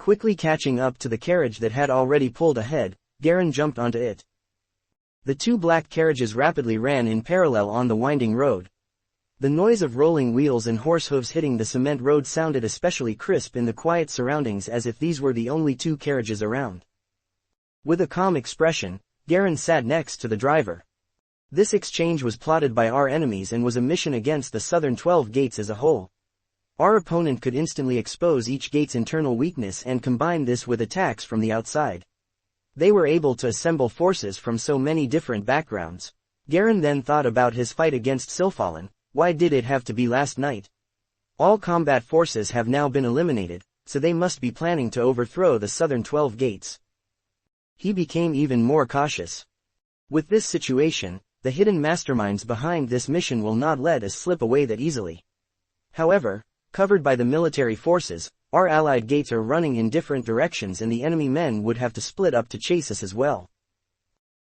Quickly catching up to the carriage that had already pulled ahead, Garen jumped onto it. The two black carriages rapidly ran in parallel on the winding road. The noise of rolling wheels and horse hooves hitting the cement road sounded especially crisp in the quiet surroundings, as if these were the only two carriages around. With a calm expression, Garen sat next to the driver. This exchange was plotted by our enemies and was a mission against the southern 12 gates as a whole. Our opponent could instantly expose each gate's internal weakness and combine this with attacks from the outside. They were able to assemble forces from so many different backgrounds. Garen then thought about his fight against Sylfallen. Why did it have to be last night? All combat forces have now been eliminated, so they must be planning to overthrow the southern 12 gates. He became even more cautious. With this situation, the hidden masterminds behind this mission will not let us slip away that easily. However, covered by the military forces, our allied gates are running in different directions and the enemy men would have to split up to chase us as well.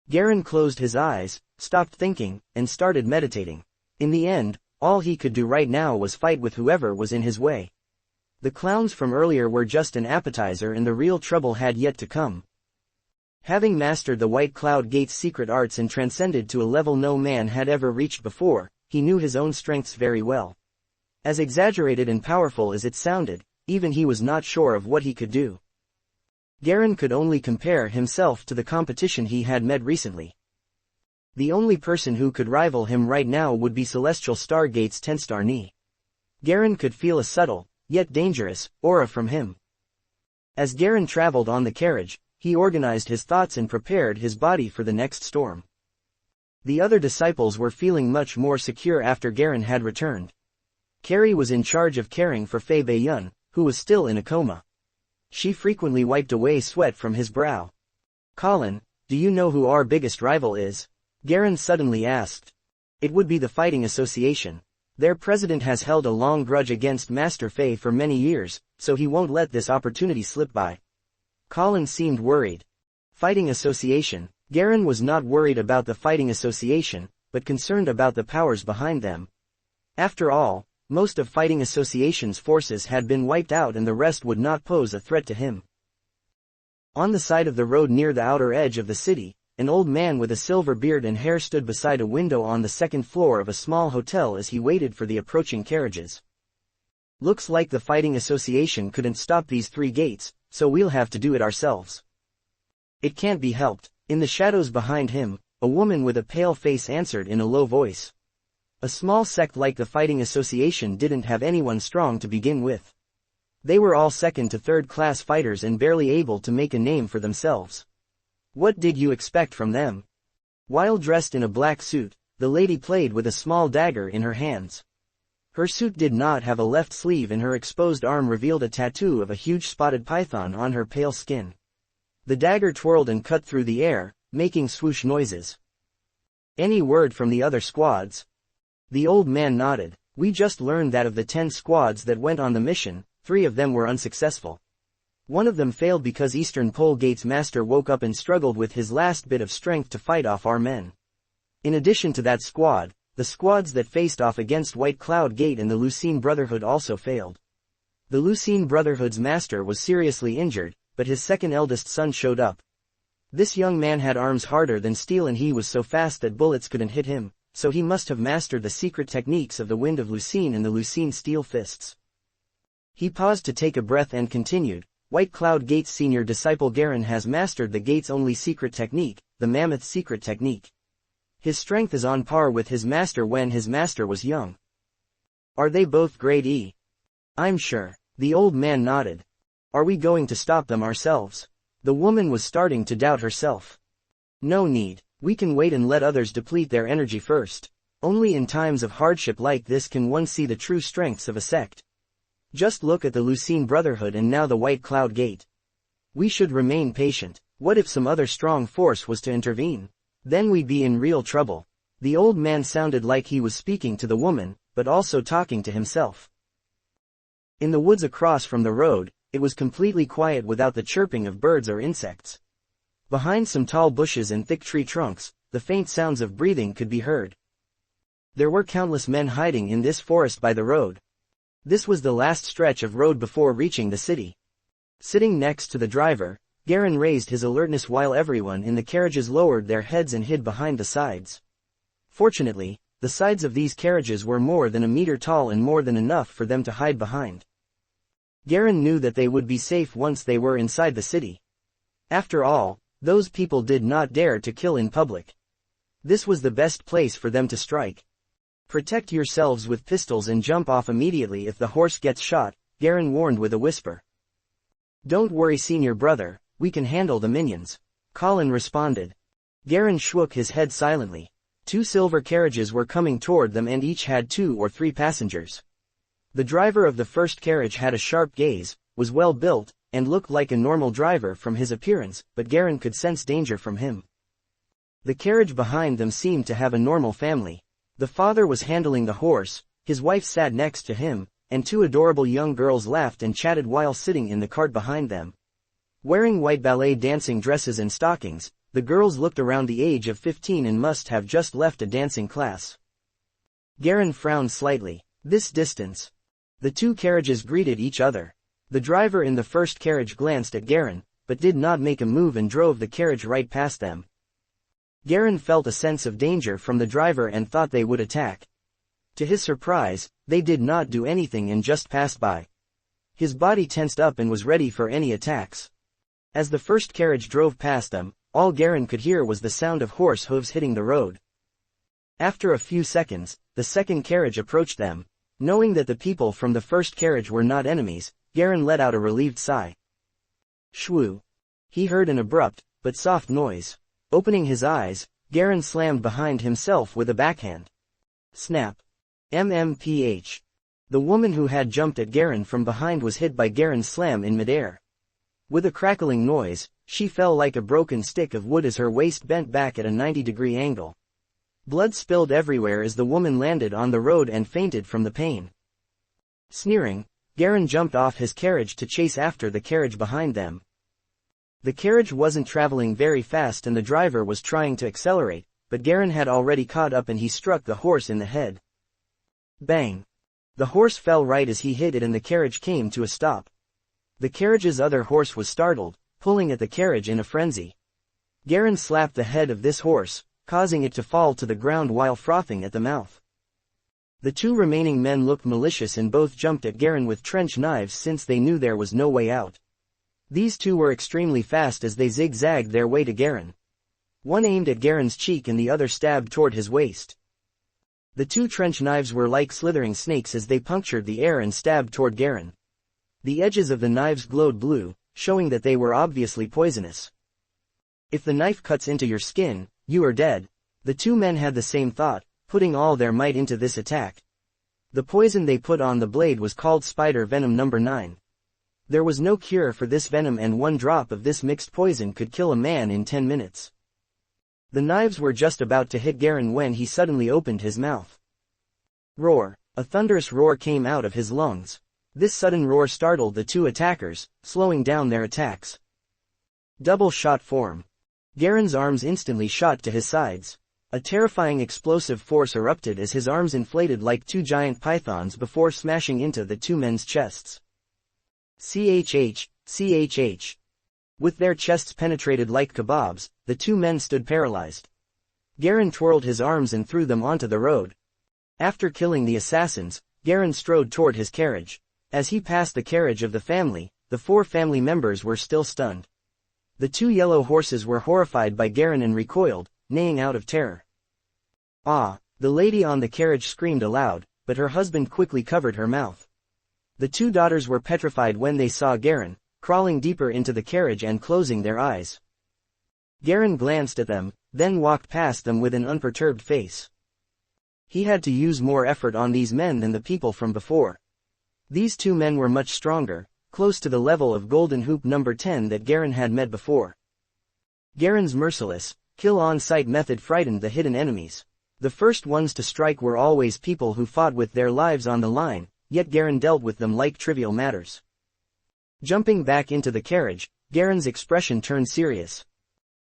Garen closed his eyes, stopped thinking, and started meditating. In the end, all he could do right now was fight with whoever was in his way. The clowns from earlier were just an appetizer and the real trouble had yet to come. Having mastered the White Cloud Gate's secret arts and transcended to a level no man had ever reached before, he knew his own strengths very well. As exaggerated and powerful as it sounded, even he was not sure of what he could do. Garen could only compare himself to the competition he had met recently. The only person who could rival him right now would be Celestial Stargate's Tenstar Ni. Garen could feel a subtle, yet dangerous, aura from him. As Garen traveled on the carriage, he organized his thoughts and prepared his body for the next storm. The other disciples were feeling much more secure after Garen had returned. Carrie was in charge of caring for Fei Beiyun, who was still in a coma. She frequently wiped away sweat from his brow. "Colin, do you know who our biggest rival is?" Garen suddenly asked. "It would be the Fighting Association. Their president has held a long grudge against Master Fei for many years, so he won't let this opportunity slip by." Colin seemed worried. Fighting Association. Garen was not worried about the Fighting Association, but concerned about the powers behind them. After all, most of Fighting Association's forces had been wiped out and the rest would not pose a threat to him. On the side of the road near the outer edge of the city, an old man with a silver beard and hair stood beside a window on the second floor of a small hotel as he waited for the approaching carriages. "Looks like the Fighting Association couldn't stop these 3 gates, so we'll have to do it ourselves." "It can't be helped." In the shadows behind him, a woman with a pale face answered in a low voice. A small sect like the Fighting Association didn't have anyone strong to begin with. They were all second to third class fighters and barely able to make a name for themselves. What did you expect from them? While dressed in a black suit, the lady played with a small dagger in her hands. Her suit did not have a left sleeve and her exposed arm revealed a tattoo of a huge spotted python on her pale skin. The dagger twirled and cut through the air, making swoosh noises. "Any word from the other squads?" The old man nodded. "We just learned that of the 10 squads that went on the mission, 3 of them were unsuccessful. One of them failed because Eastern Pole Gate's master woke up and struggled with his last bit of strength to fight off our men. In addition to that squad, the squads that faced off against White Cloud Gate and the Lucine Brotherhood also failed. The Lucine Brotherhood's master was seriously injured, but his second eldest son showed up. This young man had arms harder than steel and he was so fast that bullets couldn't hit him, so he must have mastered the secret techniques of the Wind of Lucine and the Lucine Steel Fists." He paused to take a breath and continued. "White Cloud Gate's senior disciple Garen has mastered the gate's only secret technique, the Mammoth Secret Technique. His strength is on par with his master when his master was young." "Are they both grade E?" "I'm sure." The old man nodded. "Are we going to stop them ourselves?" The woman was starting to doubt herself. "No need. We can wait and let others deplete their energy first. Only in times of hardship like this can one see the true strengths of a sect. Just look at the Lucine Brotherhood and now the White Cloud Gate. We should remain patient. What if some other strong force was to intervene? Then we'd be in real trouble." The old man sounded like he was speaking to the woman, but also talking to himself. In the woods across from the road, it was completely quiet without the chirping of birds or insects. Behind some tall bushes and thick tree trunks, the faint sounds of breathing could be heard. There were countless men hiding in this forest by the road. This was the last stretch of road before reaching the city. Sitting next to the driver, Garen raised his alertness while everyone in the carriages lowered their heads and hid behind the sides. Fortunately, the sides of these carriages were more than a meter tall and more than enough for them to hide behind. Garen knew that they would be safe once they were inside the city. After all, those people did not dare to kill in public. This was the best place for them to strike. Protect yourselves with pistols and jump off immediately if the horse gets shot, Garen warned with a whisper. Don't worry, senior brother, we can handle the minions, Colin responded. Garen shook his head silently. 2 silver carriages were coming toward them and each had 2 or 3 passengers. The driver of the first carriage had a sharp gaze, was well built, and looked like a normal driver from his appearance, but Garen could sense danger from him. The carriage behind them seemed to have a normal family. The father was handling the horse, his wife sat next to him, and 2 adorable young girls laughed and chatted while sitting in the cart behind them. Wearing white ballet dancing dresses and stockings, the girls looked around the age of 15 and must have just left a dancing class. Garen frowned slightly. This distance. The 2 carriages greeted each other. The driver in the first carriage glanced at Garen, but did not make a move and drove the carriage right past them. Garen felt a sense of danger from the driver and thought they would attack. To his surprise, they did not do anything and just passed by. His body tensed up and was ready for any attacks. As the first carriage drove past them, all Garen could hear was the sound of horse hooves hitting the road. After a few seconds, the second carriage approached them. Knowing that the people from the first carriage were not enemies, Garen let out a relieved sigh. Shwoo. He heard an abrupt, but soft noise. Opening his eyes, Garen slammed behind himself with a backhand. Snap. MMPH. The woman who had jumped at Garen from behind was hit by Garen's slam in midair. With a crackling noise, she fell like a broken stick of wood as her waist bent back at a 90-degree angle. Blood spilled everywhere as the woman landed on the road and fainted from the pain. Sneering, Garen jumped off his carriage to chase after the carriage behind them. The carriage wasn't traveling very fast and the driver was trying to accelerate, but Garen had already caught up and he struck the horse in the head. Bang! The horse fell right as he hit it and the carriage came to a stop. The carriage's other horse was startled, pulling at the carriage in a frenzy. Garen slapped the head of this horse, causing it to fall to the ground while frothing at the mouth. The 2 remaining men looked malicious and both jumped at Garen with trench knives since they knew there was no way out. These 2 were extremely fast as they zigzagged their way to Garen. One aimed at Garen's cheek and the other stabbed toward his waist. The 2 trench knives were like slithering snakes as they punctured the air and stabbed toward Garen. The edges of the knives glowed blue, showing that they were obviously poisonous. If the knife cuts into your skin, you are dead. The 2 men had the same thought, putting all their might into this attack. The poison they put on the blade was called spider venom number 9. There was no cure for this venom and 1 drop of this mixed poison could kill a man in 10 minutes. The knives were just about to hit Garen when he suddenly opened his mouth. Roar! A thunderous roar came out of his lungs. This sudden roar startled the 2 attackers, slowing down their attacks. Double shot form. Garen's arms instantly shot to his sides. A terrifying explosive force erupted as his arms inflated like 2 giant pythons before smashing into the 2 men's chests. CHH, CHH. With their chests penetrated like kebabs, the 2 men stood paralyzed. Garen twirled his arms and threw them onto the road. After killing the assassins, Garen strode toward his carriage. As he passed the carriage of the family, the 4 family members were still stunned. The 2 yellow horses were horrified by Garen and recoiled, neighing out of terror. Ah! The lady on the carriage screamed aloud, but her husband quickly covered her mouth. The 2 daughters were petrified when they saw Garen, crawling deeper into the carriage and closing their eyes. Garen glanced at them, then walked past them with an unperturbed face. He had to use more effort on these men than the people from before. These 2 men were much stronger, close to the level of Golden Hoop number 10 that Garen had met before. Garen's merciless, kill-on-sight method frightened the hidden enemies. The first ones to strike were always people who fought with their lives on the line, yet Garen dealt with them like trivial matters. Jumping back into the carriage, Garen's expression turned serious.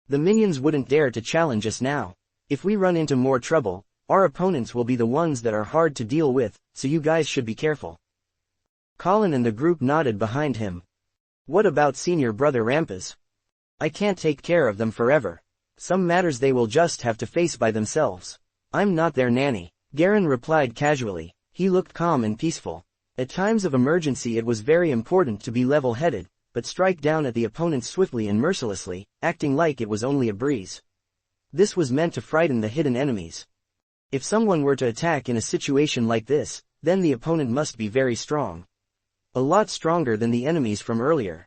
The minions wouldn't dare to challenge us now. If we run into more trouble, our opponents will be the ones that are hard to deal with, so you guys should be careful. Colin and the group nodded behind him. What about senior brother Rampas? I can't take care of them forever. Some matters they will just have to face by themselves. I'm not their nanny, Garen replied casually. He looked calm and peaceful. At times of emergency it was very important to be level-headed, but strike down at the opponent swiftly and mercilessly, acting like it was only a breeze. This was meant to frighten the hidden enemies. If someone were to attack in a situation like this, then the opponent must be very strong. A lot stronger than the enemies from earlier.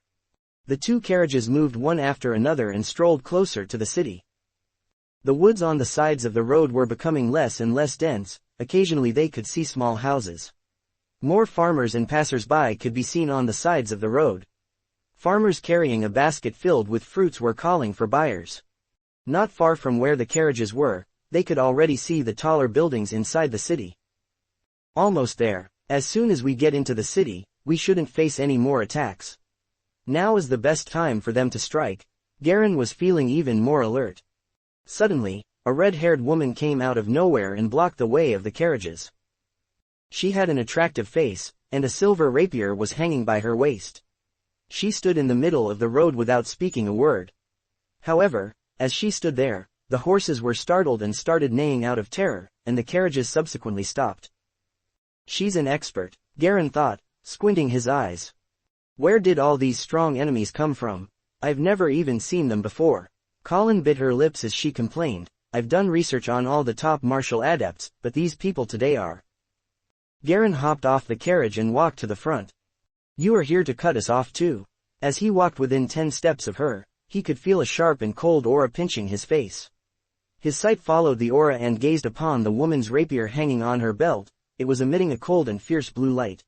The two carriages moved one after another and strolled closer to the city. The woods on the sides of the road were becoming less and less dense, occasionally they could see small houses. More farmers and passers-by could be seen on the sides of the road. Farmers carrying a basket filled with fruits were calling for buyers. Not far from where the carriages were, they could already see the taller buildings inside the city. Almost there. As soon as we get into the city, we shouldn't face any more attacks. Now is the best time for them to strike. Garen was feeling even more alert. Suddenly, a red-haired woman came out of nowhere and blocked the way of the carriages. She had an attractive face, and a silver rapier was hanging by her waist. She stood in the middle of the road without speaking a word. However, as she stood there, the horses were startled and started neighing out of terror, and the carriages subsequently stopped. She's an expert, Garen thought, squinting his eyes. Where did all these strong enemies come from? I've never even seen them before. Colin bit her lips as she complained, I've done research on all the top martial adepts, but these people today are. Garen hopped off the carriage and walked to the front. You are here to cut us off too. As he walked within 10 steps of her, he could feel a sharp and cold aura pinching his face. His sight followed the aura and gazed upon the woman's rapier hanging on her belt. It was emitting a cold and fierce blue light.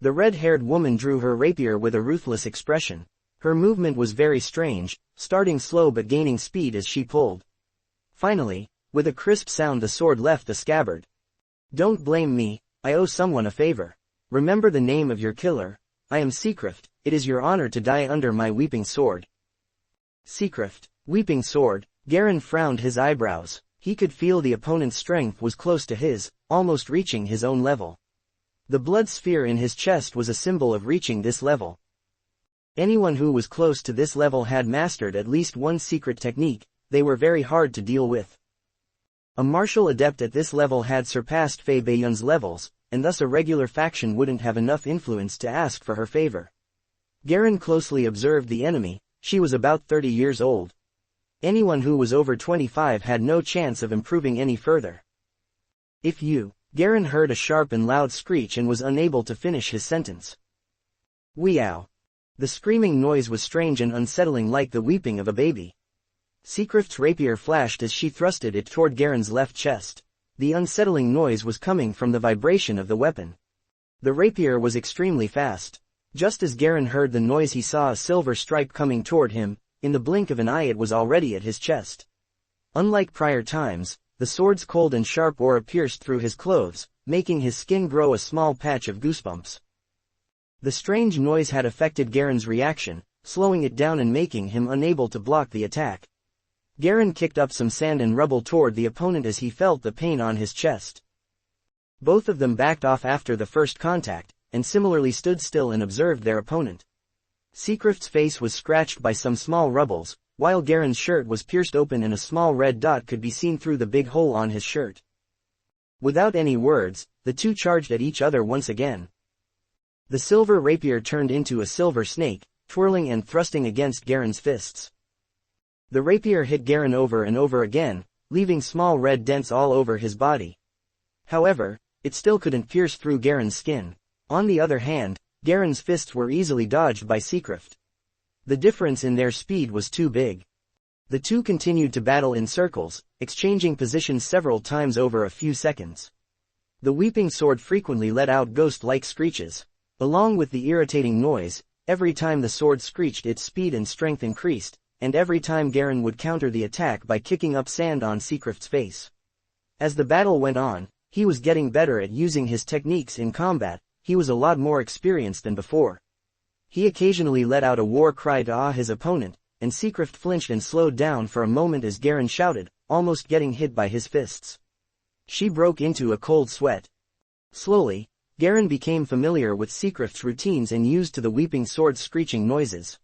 The red-haired woman drew her rapier with a ruthless expression. Her movement was very strange, starting slow but gaining speed as she pulled. Finally, with a crisp sound the sword left the scabbard. Don't blame me, I owe someone a favor. Remember the name of your killer. I am Seacraft, it is your honor to die under my weeping sword. Seacraft, weeping sword, Garen frowned his eyebrows. He could feel the opponent's strength was close to his, almost reaching his own level. The blood sphere in his chest was a symbol of reaching this level. Anyone who was close to this level had mastered at least one secret technique. They were very hard to deal with. A martial adept at this level had surpassed Fei Baiyun's levels, and thus a regular faction wouldn't have enough influence to ask for her favor. Garen closely observed the enemy. She was about 30 years old. Anyone who was over 25 had no chance of improving any further. If you, Garen heard a sharp and loud screech and was unable to finish his sentence. Weow. The screaming noise was strange and unsettling like the weeping of a baby. Seacraft's rapier flashed as she thrusted it toward Garen's left chest. The unsettling noise was coming from the vibration of the weapon. The rapier was extremely fast. Just as Garen heard the noise he saw a silver stripe coming toward him. In the blink of an eye it was already at his chest. Unlike prior times, the sword's cold and sharp aura pierced through his clothes, making his skin grow a small patch of goosebumps. The strange noise had affected Garen's reaction, slowing it down and making him unable to block the attack. Garen kicked up some sand and rubble toward the opponent as he felt the pain on his chest. Both of them backed off after the first contact, and similarly stood still and observed their opponent. Seacraft's face was scratched by some small rubbles, while Garen's shirt was pierced open and a small red dot could be seen through the big hole on his shirt. Without any words, the two charged at each other once again. The silver rapier turned into a silver snake, twirling and thrusting against Garen's fists. The rapier hit Garen over and over again, leaving small red dents all over his body. However, it still couldn't pierce through Garen's skin. On the other hand, Garen's fists were easily dodged by Seacraft. The difference in their speed was too big. The two continued to battle in circles, exchanging positions several times over a few seconds. The weeping sword frequently let out ghost-like screeches. Along with the irritating noise, every time the sword screeched its speed and strength increased, and every time Garen would counter the attack by kicking up sand on Seacraft's face. As the battle went on, he was getting better at using his techniques in combat. He was a lot more experienced than before. He occasionally let out a war cry to awe his opponent, and Seacraft flinched and slowed down for a moment as Garen shouted, almost getting hit by his fists. She broke into a cold sweat. Slowly, Garen became familiar with Seacraft's routines and used to the weeping sword's screeching noises.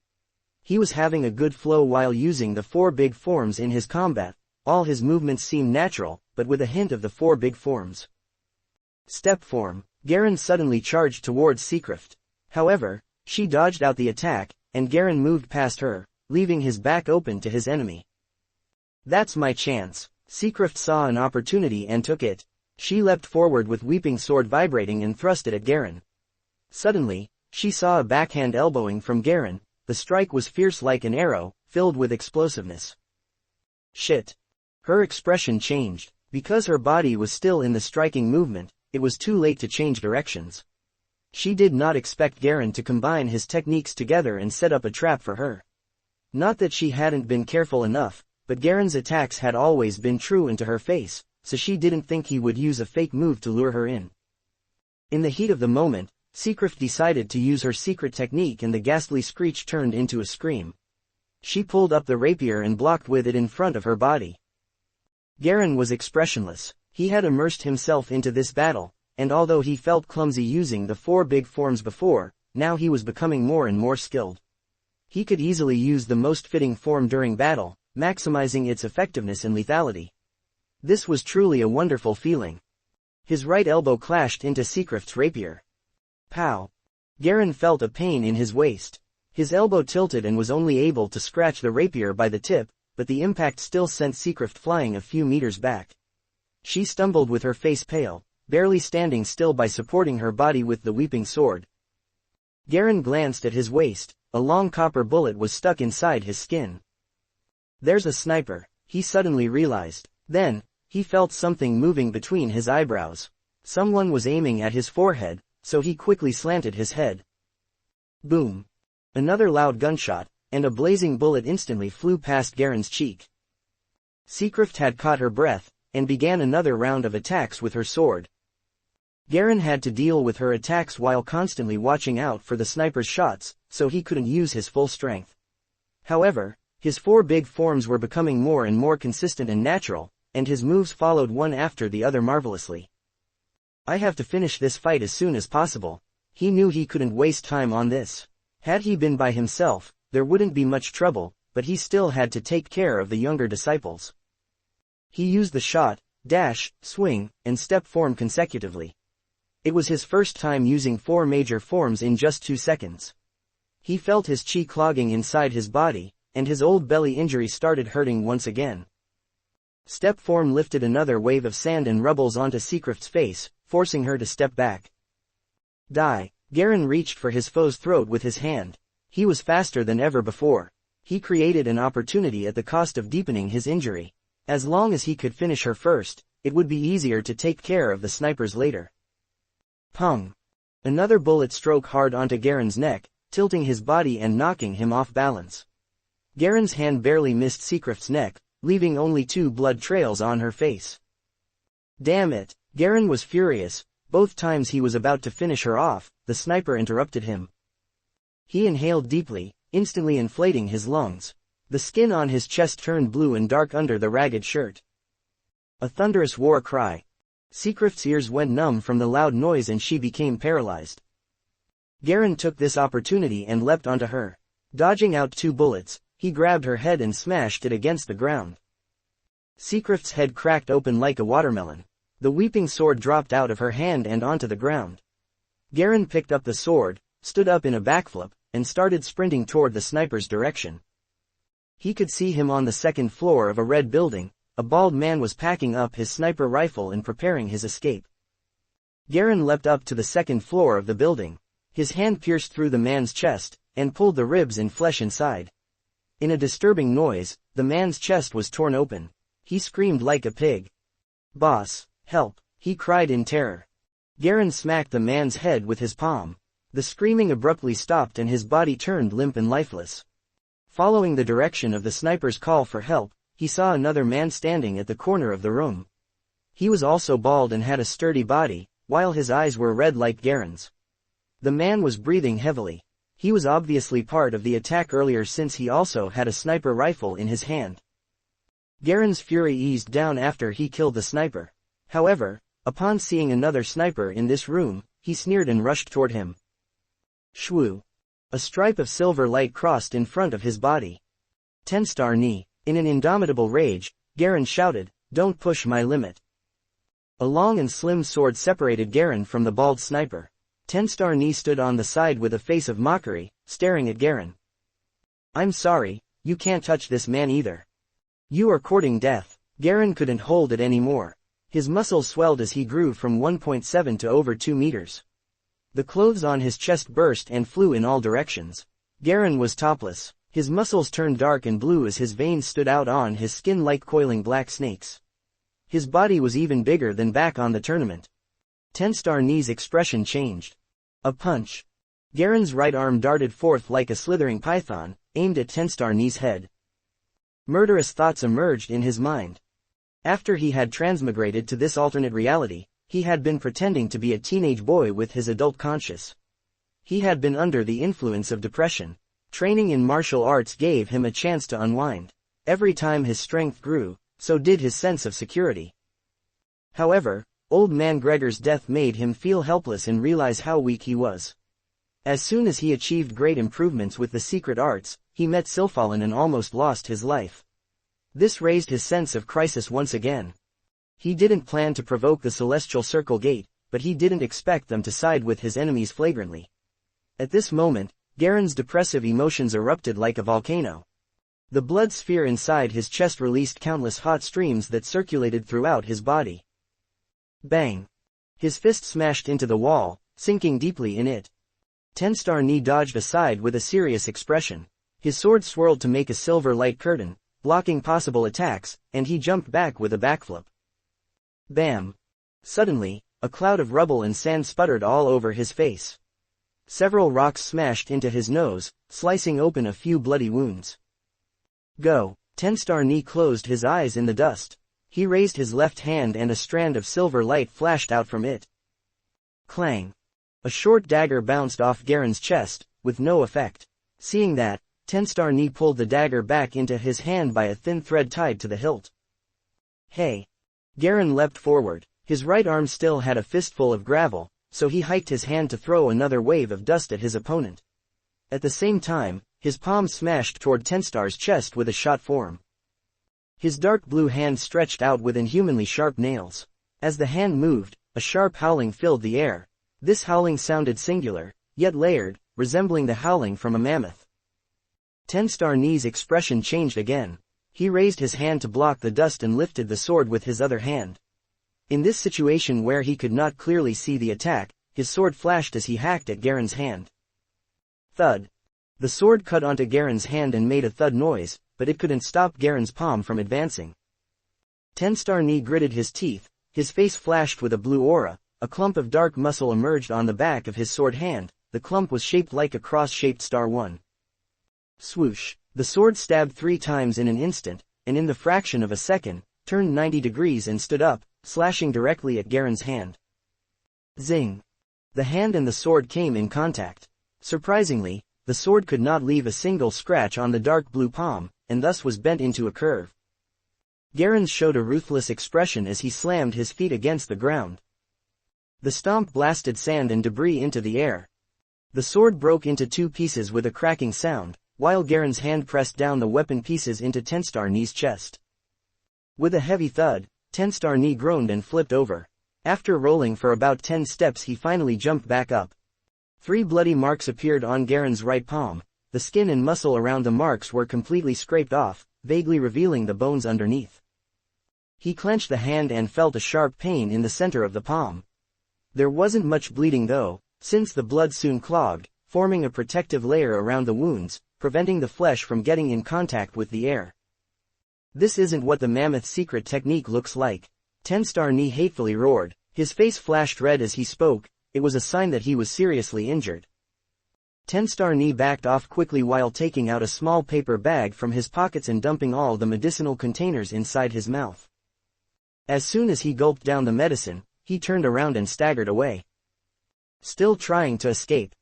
He was having a good flow while using the 4 big forms in his combat. All his movements seemed natural, but with a hint of the 4 big forms. Step form. Garen suddenly charged towards Seacraft. However, she dodged out the attack, and Garen moved past her, leaving his back open to his enemy. That's my chance. Seacraft saw an opportunity and took it. She leapt forward with weeping sword vibrating and thrust it at Garen. Suddenly, she saw a backhand elbowing from Garen. The strike was fierce like an arrow, filled with explosiveness. Shit. Her expression changed. Because her body was still in the striking movement, it was too late to change directions. She did not expect Garen to combine his techniques together and set up a trap for her. Not that she hadn't been careful enough, but Garen's attacks had always been true into her face, so she didn't think he would use a fake move to lure her in. In the heat of the moment, Seacraft decided to use her secret technique and the ghastly screech turned into a scream. She pulled up the rapier and blocked with it in front of her body. Garen was expressionless. He had immersed himself into this battle, and although he felt clumsy using the 4 big forms before, now he was becoming more and more skilled. He could easily use the most fitting form during battle, maximizing its effectiveness and lethality. This was truly a wonderful feeling. His right elbow clashed into Seacraft's rapier. Pow! Garen felt a pain in his waist. His elbow tilted and was only able to scratch the rapier by the tip, but the impact still sent Seacraft flying a few meters back. She stumbled with her face pale, barely standing still by supporting her body with the weeping sword. Garen glanced at his waist. A long copper bullet was stuck inside his skin. There's a sniper, he suddenly realized. Then, he felt something moving between his eyebrows. Someone was aiming at his forehead, so he quickly slanted his head. Boom! Another loud gunshot, and a blazing bullet instantly flew past Garen's cheek. Seacraft had caught her breath, and began another round of attacks with her sword. Garen had to deal with her attacks while constantly watching out for the sniper's shots, so he couldn't use his full strength. However, his 4 big forms were becoming more and more consistent and natural, and his moves followed one after the other marvelously. I have to finish this fight as soon as possible. He knew he couldn't waste time on this. Had he been by himself, there wouldn't be much trouble, but he still had to take care of the younger disciples. He used the shot, dash, swing, and step form consecutively. It was his first time using 4 major forms in just 2 seconds. He felt his chi clogging inside his body, and his old belly injury started hurting once again. Step form lifted another wave of sand and rubbles onto Seacraft's face, forcing her to step back. Die! Garen reached for his foe's throat with his hand. He was faster than ever before. He created an opportunity at the cost of deepening his injury. As long as he could finish her first, it would be easier to take care of the snipers later. Pung! Another bullet struck hard onto Garen's neck, tilting his body and knocking him off balance. Garen's hand barely missed Seacraft's neck, leaving only 2 blood trails on her face. Damn it! Garen was furious. Both times he was about to finish her off, the sniper interrupted him. He inhaled deeply, instantly inflating his lungs. The skin on his chest turned blue and dark under the ragged shirt. A thunderous war cry. Seacraft's ears went numb from the loud noise and she became paralyzed. Garen took this opportunity and leapt onto her. Dodging out 2 bullets, he grabbed her head and smashed it against the ground. Seacraft's head cracked open like a watermelon. The weeping sword dropped out of her hand and onto the ground. Garen picked up the sword, stood up in a backflip, and started sprinting toward the sniper's direction. He could see him on the 2nd floor of a red building. A bald man was packing up his sniper rifle and preparing his escape. Garen leapt up to the 2nd floor of the building. His hand pierced through the man's chest, and pulled the ribs and flesh inside. In a disturbing noise, the man's chest was torn open. He screamed like a pig. Boss, help, he cried in terror. Garen smacked the man's head with his palm. The screaming abruptly stopped and his body turned limp and lifeless. Following the direction of the sniper's call for help, he saw another man standing at the corner of the room. He was also bald and had a sturdy body, while his eyes were red like Garen's. The man was breathing heavily. He was obviously part of the attack earlier since he also had a sniper rifle in his hand. Garen's fury eased down after he killed the sniper. However, upon seeing another sniper in this room, he sneered and rushed toward him. Shwoo! A stripe of silver light crossed in front of his body. 10-star knee. In an indomitable rage, Garen shouted, "Don't push my limit." A long and slim sword separated Garen from the bald sniper. 10-star knee stood on the side with a face of mockery, staring at Garen. "I'm sorry, you can't touch this man either. You are courting death." Garen couldn't hold it anymore. His muscles swelled as he grew from 1.7 to over 2 meters. The clothes on his chest burst and flew in all directions. Garen was topless. His muscles turned dark and blue as his veins stood out on his skin like coiling black snakes. His body was even bigger than back on the tournament. 10-star knee's expression changed. A punch. Garen's right arm darted forth like a slithering python, aimed at 10-star knee's head. Murderous thoughts emerged in his mind. After he had transmigrated to this alternate reality, he had been pretending to be a teenage boy with his adult conscience. He had been under the influence of depression. Training in martial arts gave him a chance to unwind. Every time his strength grew, so did his sense of security. However, Old Man Gregor's death made him feel helpless and realize how weak he was. As soon as he achieved great improvements with the secret arts, he met Sylphalin and almost lost his life. This raised his sense of crisis once again. He didn't plan to provoke the Celestial Circle Gate, but he didn't expect them to side with his enemies flagrantly. At this moment, Garen's depressive emotions erupted like a volcano. The blood sphere inside his chest released countless hot streams that circulated throughout his body. Bang! His fist smashed into the wall, sinking deeply in it. 10-star knee dodged aside with a serious expression. His sword swirled to make a silver light curtain, blocking possible attacks, and he jumped back with a backflip. Bam! Suddenly, a cloud of rubble and sand sputtered all over his face. Several rocks smashed into his nose, slicing open a few bloody wounds. Go! 10-star knee closed his eyes in the dust. He raised his left hand and a strand of silver light flashed out from it. Clang! A short dagger bounced off Garen's chest, with no effect. Seeing that, 10-star knee pulled the dagger back into his hand by a thin thread tied to the hilt. Hey! Garen leapt forward. His right arm still had a fistful of gravel, so he hiked his hand to throw another wave of dust at his opponent. At the same time, his palm smashed toward 10-star's chest with a shot form. His dark blue hand stretched out with inhumanly sharp nails. As the hand moved, a sharp howling filled the air. This howling sounded singular, yet layered, resembling the howling from a mammoth. 10-star knee's expression changed again. He raised his hand to block the dust and lifted the sword with his other hand. In this situation where he could not clearly see the attack, his sword flashed as he hacked at Garen's hand. Thud. The sword cut onto Garen's hand and made a thud noise, but it couldn't stop Garen's palm from advancing. 10-star knee gritted his teeth, his face flashed with a blue aura, a clump of dark muscle emerged on the back of his sword hand, the clump was shaped like a cross-shaped star 1. Swoosh. The sword stabbed 3 times in an instant, and in the fraction of a second, turned 90 degrees and stood up, slashing directly at Garen's hand. Zing! The hand and the sword came in contact. Surprisingly, the sword could not leave a single scratch on the dark blue palm, and thus was bent into a curve. Garen showed a ruthless expression as he slammed his feet against the ground. The stomp blasted sand and debris into the air. The sword broke into 2 pieces with a cracking sound, while Garen's hand pressed down the weapon pieces into 10-star knee's chest. With a heavy thud, 10-star knee groaned and flipped over. After rolling for about 10 steps he finally jumped back up. 3 bloody marks appeared on Garen's right palm. The skin and muscle around the marks were completely scraped off, vaguely revealing the bones underneath. He clenched the hand and felt a sharp pain in the center of the palm. There wasn't much bleeding though, since the blood soon clogged, forming a protective layer around the wounds, preventing the flesh from getting in contact with the air. This isn't what the mammoth's secret technique looks like. 10-star knee hatefully roared. His face flashed red as he spoke. It was a sign that he was seriously injured. 10-star knee backed off quickly while taking out a small paper bag from his pockets and dumping all the medicinal containers inside his mouth. As soon as he gulped down the medicine, he turned around and staggered away. Still trying to escape.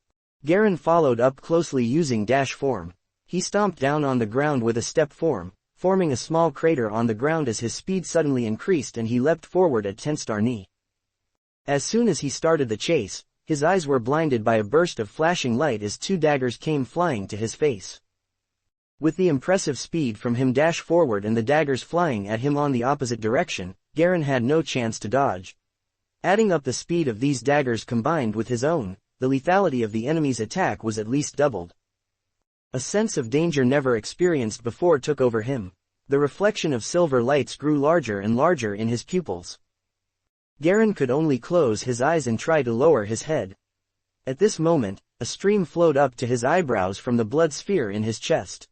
Garen followed up closely using dash form. He stomped down on the ground with a step form, forming a small crater on the ground as his speed suddenly increased and he leapt forward at 10-star knee. As soon as he started the chase, His eyes were blinded by a burst of flashing light as two daggers came flying to his face. With the impressive speed from him dash forward and the daggers flying at him on the opposite direction, Garen had no chance to dodge. Adding up the speed of these daggers combined with his own, the lethality of the enemy's attack was at least doubled. A sense of danger never experienced before took over him. The reflection of silver lights grew larger and larger in his pupils. Garen could only close his eyes and try to lower his head. At this moment, a stream flowed up to his eyebrows from the blood sphere in his chest.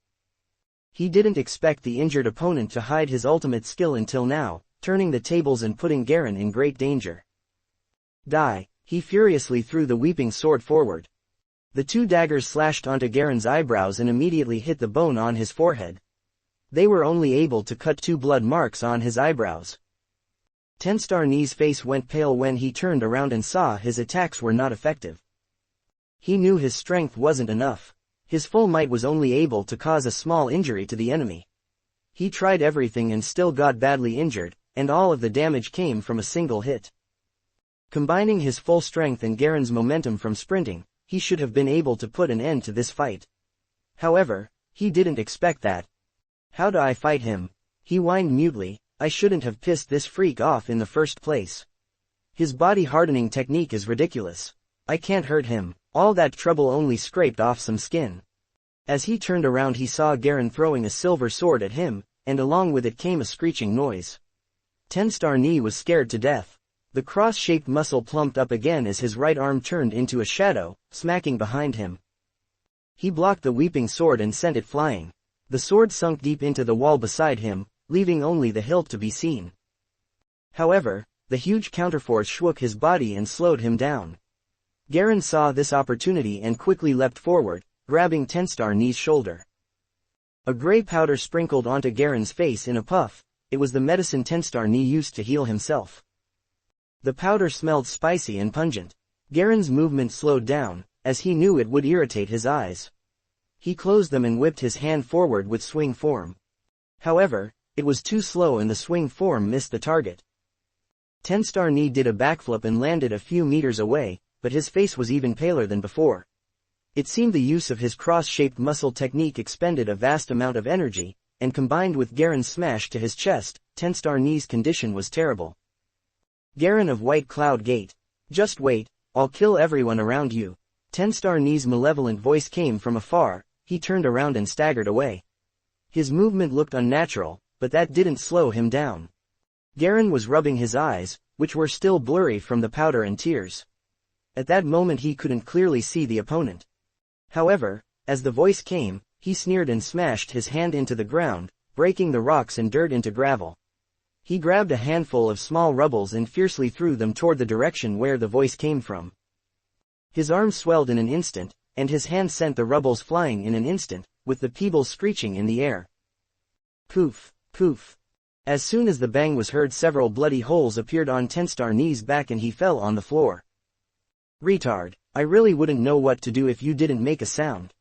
He didn't expect the injured opponent to hide his ultimate skill until now, turning the tables and putting Garen in great danger. Die! He furiously threw the weeping sword forward. The two daggers slashed onto Garen's eyebrows and immediately hit the bone on his forehead. They were only able to cut 2 blood marks on his eyebrows. Tenstar Ni's face went pale when he turned around and saw his attacks were not effective. He knew his strength wasn't enough. His full might was only able to cause a small injury to the enemy. He tried everything and still got badly injured, and all of the damage came from a single hit. Combining his full strength and Garen's momentum from sprinting, he should have been able to put an end to this fight. However, he didn't expect that. How do I fight him? He whined mutely. I shouldn't have pissed this freak off in the first place. His body hardening technique is ridiculous. I can't hurt him. All that trouble only scraped off some skin. As he turned around he saw Garen throwing a silver sword at him, and along with it came a screeching noise. Tenstar Ni was scared to death. The cross-shaped muscle plumped up again as his right arm turned into a shadow, smacking behind him. He blocked the weeping sword and sent it flying. The sword sunk deep into the wall beside him, leaving only the hilt to be seen. However, the huge counterforce shook his body and slowed him down. Garen saw this opportunity and quickly leapt forward, grabbing Tenstar Ni's shoulder. A gray powder sprinkled onto Garen's face in a puff. It was the medicine Tenstar Ni used to heal himself. The powder smelled spicy and pungent. Garen's movement slowed down, as he knew it would irritate his eyes. He closed them and whipped his hand forward with swing form. However, it was too slow and the swing form missed the target. Tenstar Ni did a backflip and landed a few meters away, but his face was even paler than before. It seemed the use of his cross-shaped muscle technique expended a vast amount of energy, and combined with Garen's smash to his chest, Tenstar Ni's condition was terrible. Garen of White Cloud Gate. Just wait, I'll kill everyone around you. Tenstar Ni's malevolent voice came from afar. He turned around and staggered away. His movement looked unnatural, but that didn't slow him down. Garen was rubbing his eyes, which were still blurry from the powder and tears. At that moment he couldn't clearly see the opponent. However, as the voice came, he sneered and smashed his hand into the ground, breaking the rocks and dirt into gravel. He grabbed a handful of small rubbles and fiercely threw them toward the direction where the voice came from. His arm swelled in an instant, and his hand sent the rubbles flying in an instant, with the pebbles screeching in the air. Poof, poof. As soon as the bang was heard, several bloody holes appeared on Tenstar Ni's back and he fell on the floor. Retard, I really wouldn't know what to do if you didn't make a sound.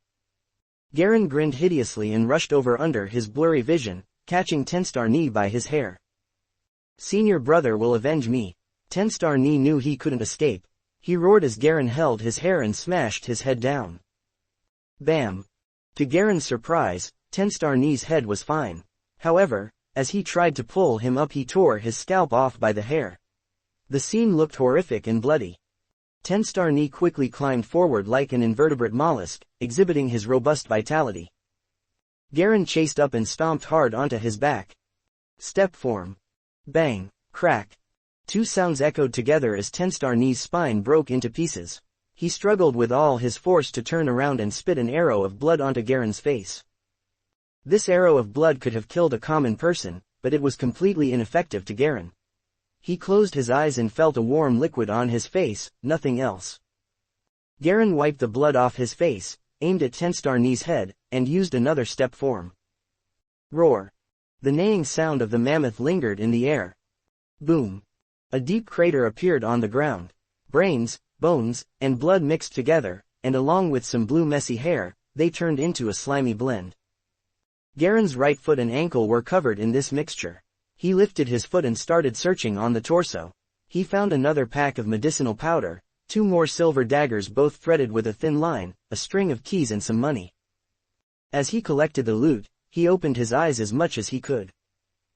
Garen grinned hideously and rushed over under his blurry vision, catching Tenstar Ni by his hair. Senior brother will avenge me. Tenstar Ni knew he couldn't escape. He roared as Garen held his hair and smashed his head down. Bam! To Garen's surprise, Tenstar Ni's head was fine. However, as he tried to pull him up he tore his scalp off by the hair. The scene looked horrific and bloody. Tenstar Ni quickly climbed forward like an invertebrate mollusk, exhibiting his robust vitality. Garen chased up and stomped hard onto his back. Step form. Bang, crack. 2 sounds echoed together as Tenstar Ni's spine broke into pieces. He struggled with all his force to turn around and spit an arrow of blood onto Garen's face. This arrow of blood could have killed a common person, but it was completely ineffective to Garen. He closed his eyes and felt a warm liquid on his face, nothing else. Garen wiped the blood off his face, aimed at Tenstar Ni's head, and used another step form. Roar. The neighing sound of the mammoth lingered in the air. Boom. A deep crater appeared on the ground. Brains, bones, and blood mixed together, and along with some blue messy hair, they turned into a slimy blend. Garen's right foot and ankle were covered in this mixture. He lifted his foot and started searching on the torso. He found another pack of medicinal powder, 2 more silver daggers both threaded with a thin line, a string of keys and some money. As he collected the loot, he opened his eyes as much as he could.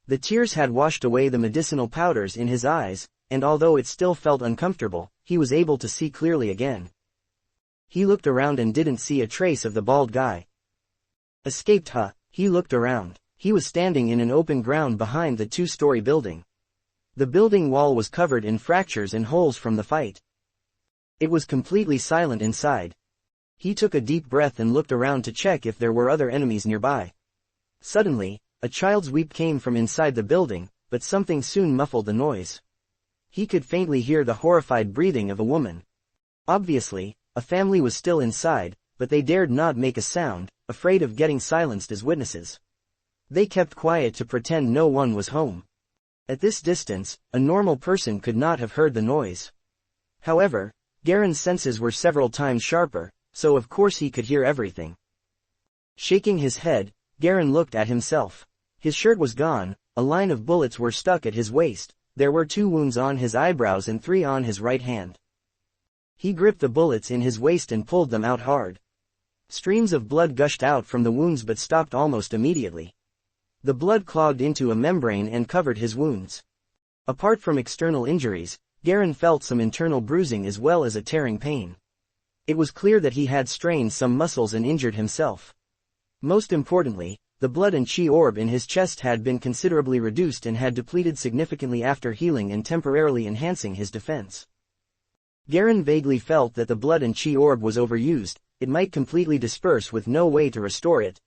The tears had washed away the medicinal powders in his eyes, and although it still felt uncomfortable, he was able to see clearly again. He looked around and didn't see a trace of the bald guy. Escaped, huh? He looked around. He was standing in an open ground behind the 2-story building. The building wall was covered in fractures and holes from the fight. It was completely silent inside. He took a deep breath and looked around to check if there were other enemies nearby. Suddenly, a child's weep came from inside the building, but something soon muffled the noise. He could faintly hear the horrified breathing of a woman. Obviously, a family was still inside, but they dared not make a sound, afraid of getting silenced as witnesses. They kept quiet to pretend no one was home. At this distance, a normal person could not have heard the noise. However, Garen's senses were several times sharper, so of course he could hear everything. Shaking his head, Garen looked at himself. His shirt was gone, a line of bullets were stuck at his waist, there were 2 wounds on his eyebrows and 3 on his right hand. He gripped the bullets in his waist and pulled them out hard. Streams of blood gushed out from the wounds but stopped almost immediately. The blood clogged into a membrane and covered his wounds. Apart from external injuries, Garen felt some internal bruising as well as a tearing pain. It was clear that he had strained some muscles and injured himself. Most importantly, the blood and chi orb in his chest had been considerably reduced and had depleted significantly after healing and temporarily enhancing his defense. Garen vaguely felt that the blood and chi orb was overused, it might completely disperse with no way to restore it.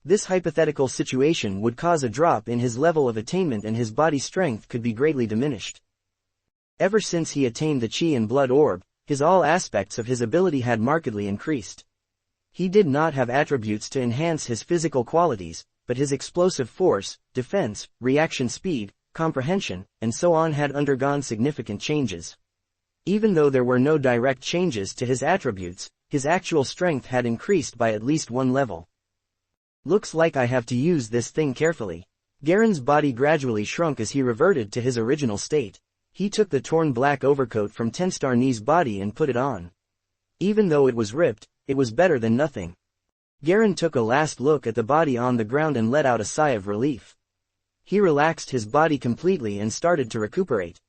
This hypothetical situation would cause a drop in his level of attainment and his body strength could be greatly diminished. Ever since he attained the chi and blood orb, all aspects of his ability had markedly increased. He did not have attributes to enhance his physical qualities, but his explosive force, defense, reaction speed, comprehension, and so on had undergone significant changes. Even though there were no direct changes to his attributes, his actual strength had increased by at least 1 level. Looks like I have to use this thing carefully. Garen's body gradually shrunk as he reverted to his original state. He took the torn black overcoat from Tenstar Ni's body and put it on. Even though it was ripped, it was better than nothing. Garen took a last look at the body on the ground and let out a sigh of relief. He relaxed his body completely and started to recuperate.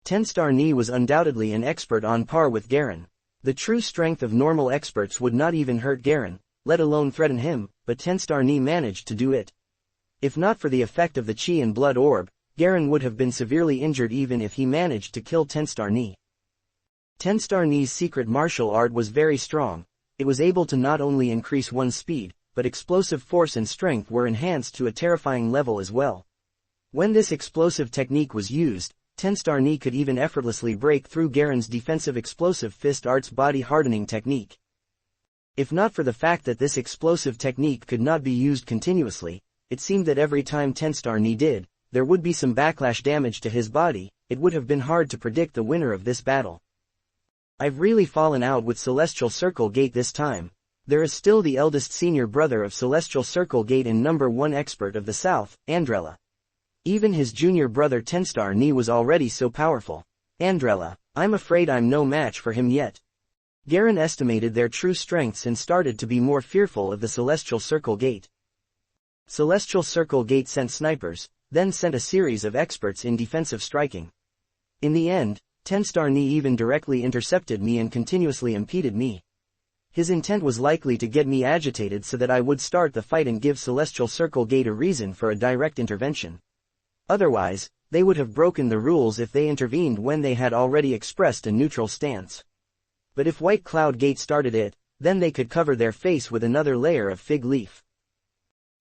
Tenstar Ni was undoubtedly an expert on par with Garen. The true strength of normal experts would not even hurt Garen, let alone threaten him, but Tenstar Ni managed to do it. If not for the effect of the chi and blood orb, Garen would have been severely injured even if he managed to kill Tenstar Ni. Tenstar Ni's secret martial art was very strong. It was able to not only increase one's speed, but explosive force and strength were enhanced to a terrifying level as well. When this explosive technique was used, Tenstar Ni could even effortlessly break through Garen's defensive explosive fist art's body hardening technique. If not for the fact that this explosive technique could not be used continuously, it seemed that every time Tenstar Ni did, there would be some backlash damage to his body. It would have been hard to predict the winner of this battle. I've really fallen out with Celestial Circle Gate this time. There is still the eldest senior brother of Celestial Circle Gate and number 1 expert of the South, Andrella. Even his junior brother Tenstar Ni was already so powerful. Andrella, I'm afraid I'm no match for him yet. Garen estimated their true strengths and started to be more fearful of the Celestial Circle Gate. Celestial Circle Gate sent snipers, then sent a series of experts in defensive striking. In the end, Tenstar Ni even directly intercepted me and continuously impeded me. His intent was likely to get me agitated so that I would start the fight and give Celestial Circle Gate a reason for a direct intervention. Otherwise, they would have broken the rules if they intervened when they had already expressed a neutral stance. But if White Cloud Gate started it, then they could cover their face with another layer of fig leaf.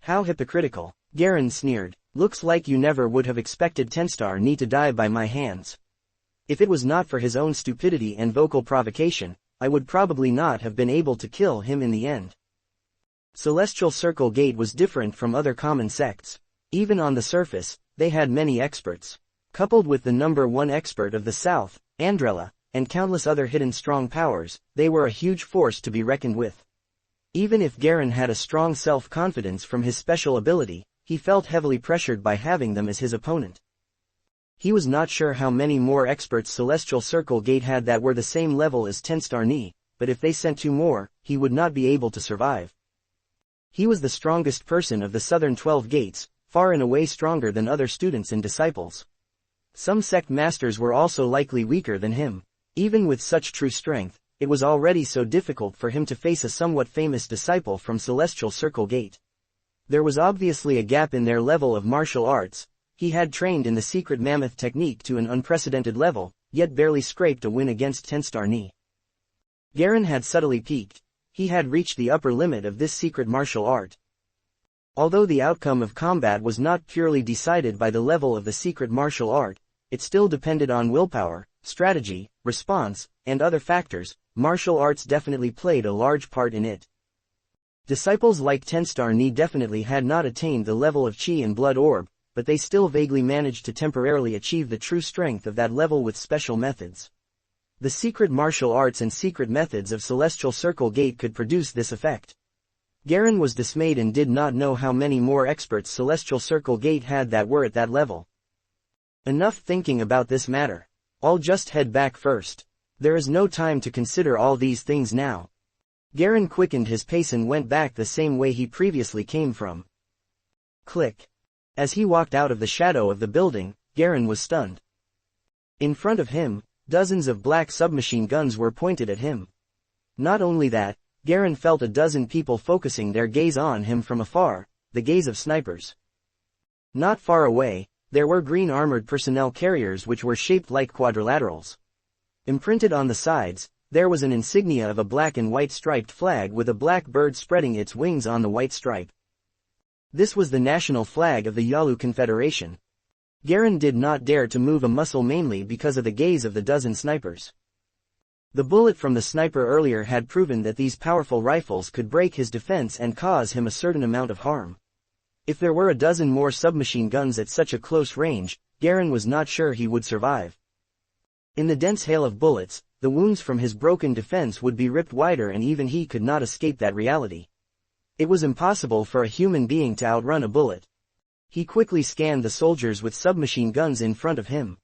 How hypocritical, Garen sneered. Looks like you never would have expected Tenstar Ni to die by my hands. If it was not for his own stupidity and vocal provocation, I would probably not have been able to kill him in the end. Celestial Circle Gate was different from other common sects. Even on the surface, they had many experts. Coupled with the number 1 expert of the South, Andrella, and countless other hidden strong powers, they were a huge force to be reckoned with. Even if Garen had a strong self-confidence from his special ability, he felt heavily pressured by having them as his opponent. He was not sure how many more experts Celestial Circle Gate had that were the same level as Tenstarni, but if they sent 2 more, he would not be able to survive. He was the strongest person of the southern 12 gates, far and away stronger than other students and disciples. Some sect masters were also likely weaker than him. Even with such true strength, it was already so difficult for him to face a somewhat famous disciple from Celestial Circle Gate. There was obviously a gap in their level of martial arts. He had trained in the secret mammoth technique to an unprecedented level, yet barely scraped a win against Tenstarni. Garen had subtly peaked. He had reached the upper limit of this secret martial art. Although the outcome of combat was not purely decided by the level of the secret martial art, it still depended on willpower, strategy, response, and other factors. Martial arts definitely played a large part in it. Disciples like Tenstarni definitely had not attained the level of Chi and Blood Orb, but they still vaguely managed to temporarily achieve the true strength of that level with special methods. The secret martial arts and secret methods of Celestial Circle Gate could produce this effect. Garen was dismayed and did not know how many more experts Celestial Circle Gate had that were at that level. Enough thinking about this matter. I'll just head back first. There is no time to consider all these things now. Garen quickened his pace and went back the same way he previously came from. Click. As he walked out of the shadow of the building, Garen was stunned. In front of him, dozens of black submachine guns were pointed at him. Not only that, Garen felt a dozen people focusing their gaze on him from afar, the gaze of snipers. Not far away, there were green armored personnel carriers which were shaped like quadrilaterals. Imprinted on the sides, there was an insignia of a black and white striped flag with a black bird spreading its wings on the white stripe. This was the national flag of the Yalu Confederation. Garen did not dare to move a muscle mainly because of the gaze of the dozen snipers. The bullet from the sniper earlier had proven that these powerful rifles could break his defense and cause him a certain amount of harm. If there were a dozen more submachine guns at such a close range, Garen was not sure he would survive. In the dense hail of bullets, the wounds from his broken defense would be ripped wider and even he could not escape that reality. It was impossible for a human being to outrun a bullet. He quickly scanned the soldiers with submachine guns in front of him.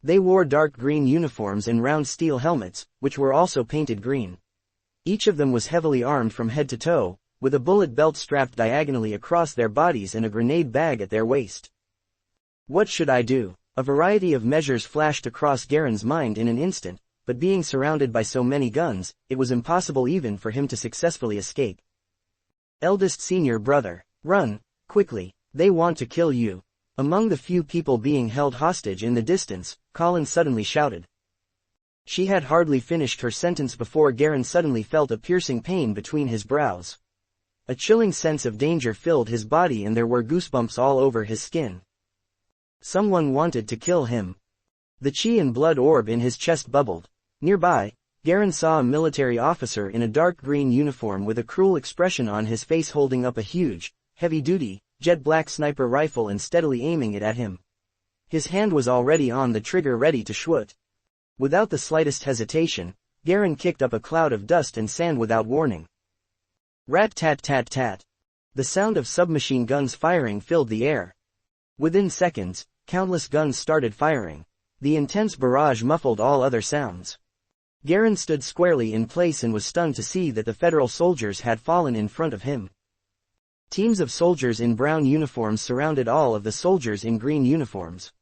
They wore dark green uniforms and round steel helmets, which were also painted green. Each of them was heavily armed from head to toe, with a bullet belt strapped diagonally across their bodies and a grenade bag at their waist. What should I do? A variety of measures flashed across Garen's mind in an instant, but being surrounded by so many guns, it was impossible even for him to successfully escape. Eldest senior brother, run, quickly, they want to kill you. Among the few people being held hostage in the distance, Colin suddenly shouted. She had hardly finished her sentence before Garen suddenly felt a piercing pain between his brows. A chilling sense of danger filled his body and there were goosebumps all over his skin. Someone wanted to kill him. The chi and blood orb in his chest bubbled. Nearby, Garen saw a military officer in a dark green uniform with a cruel expression on his face holding up a huge, heavy-duty, jet-black sniper rifle and steadily aiming it at him. His hand was already on the trigger ready to shoot. Without the slightest hesitation, Garen kicked up a cloud of dust and sand without warning. Rat-tat-tat-tat. The sound of submachine guns firing filled the air. Within seconds, countless guns started firing. The intense barrage muffled all other sounds. Garen stood squarely in place and was stunned to see that the federal soldiers had fallen in front of him. Teams of soldiers in brown uniforms surrounded all of the soldiers in green uniforms.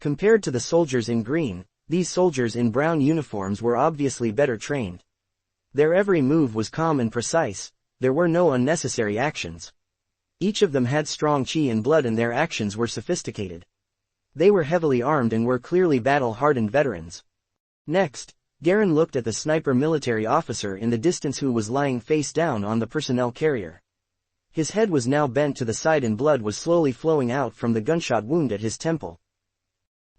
Compared to the soldiers in green, these soldiers in brown uniforms were obviously better trained. Their every move was calm and precise, there were no unnecessary actions. Each of them had strong chi and blood and their actions were sophisticated. They were heavily armed and were clearly battle-hardened veterans. Next, Garen looked at the sniper military officer in the distance who was lying face down on the personnel carrier. His head was now bent to the side and blood was slowly flowing out from the gunshot wound at his temple.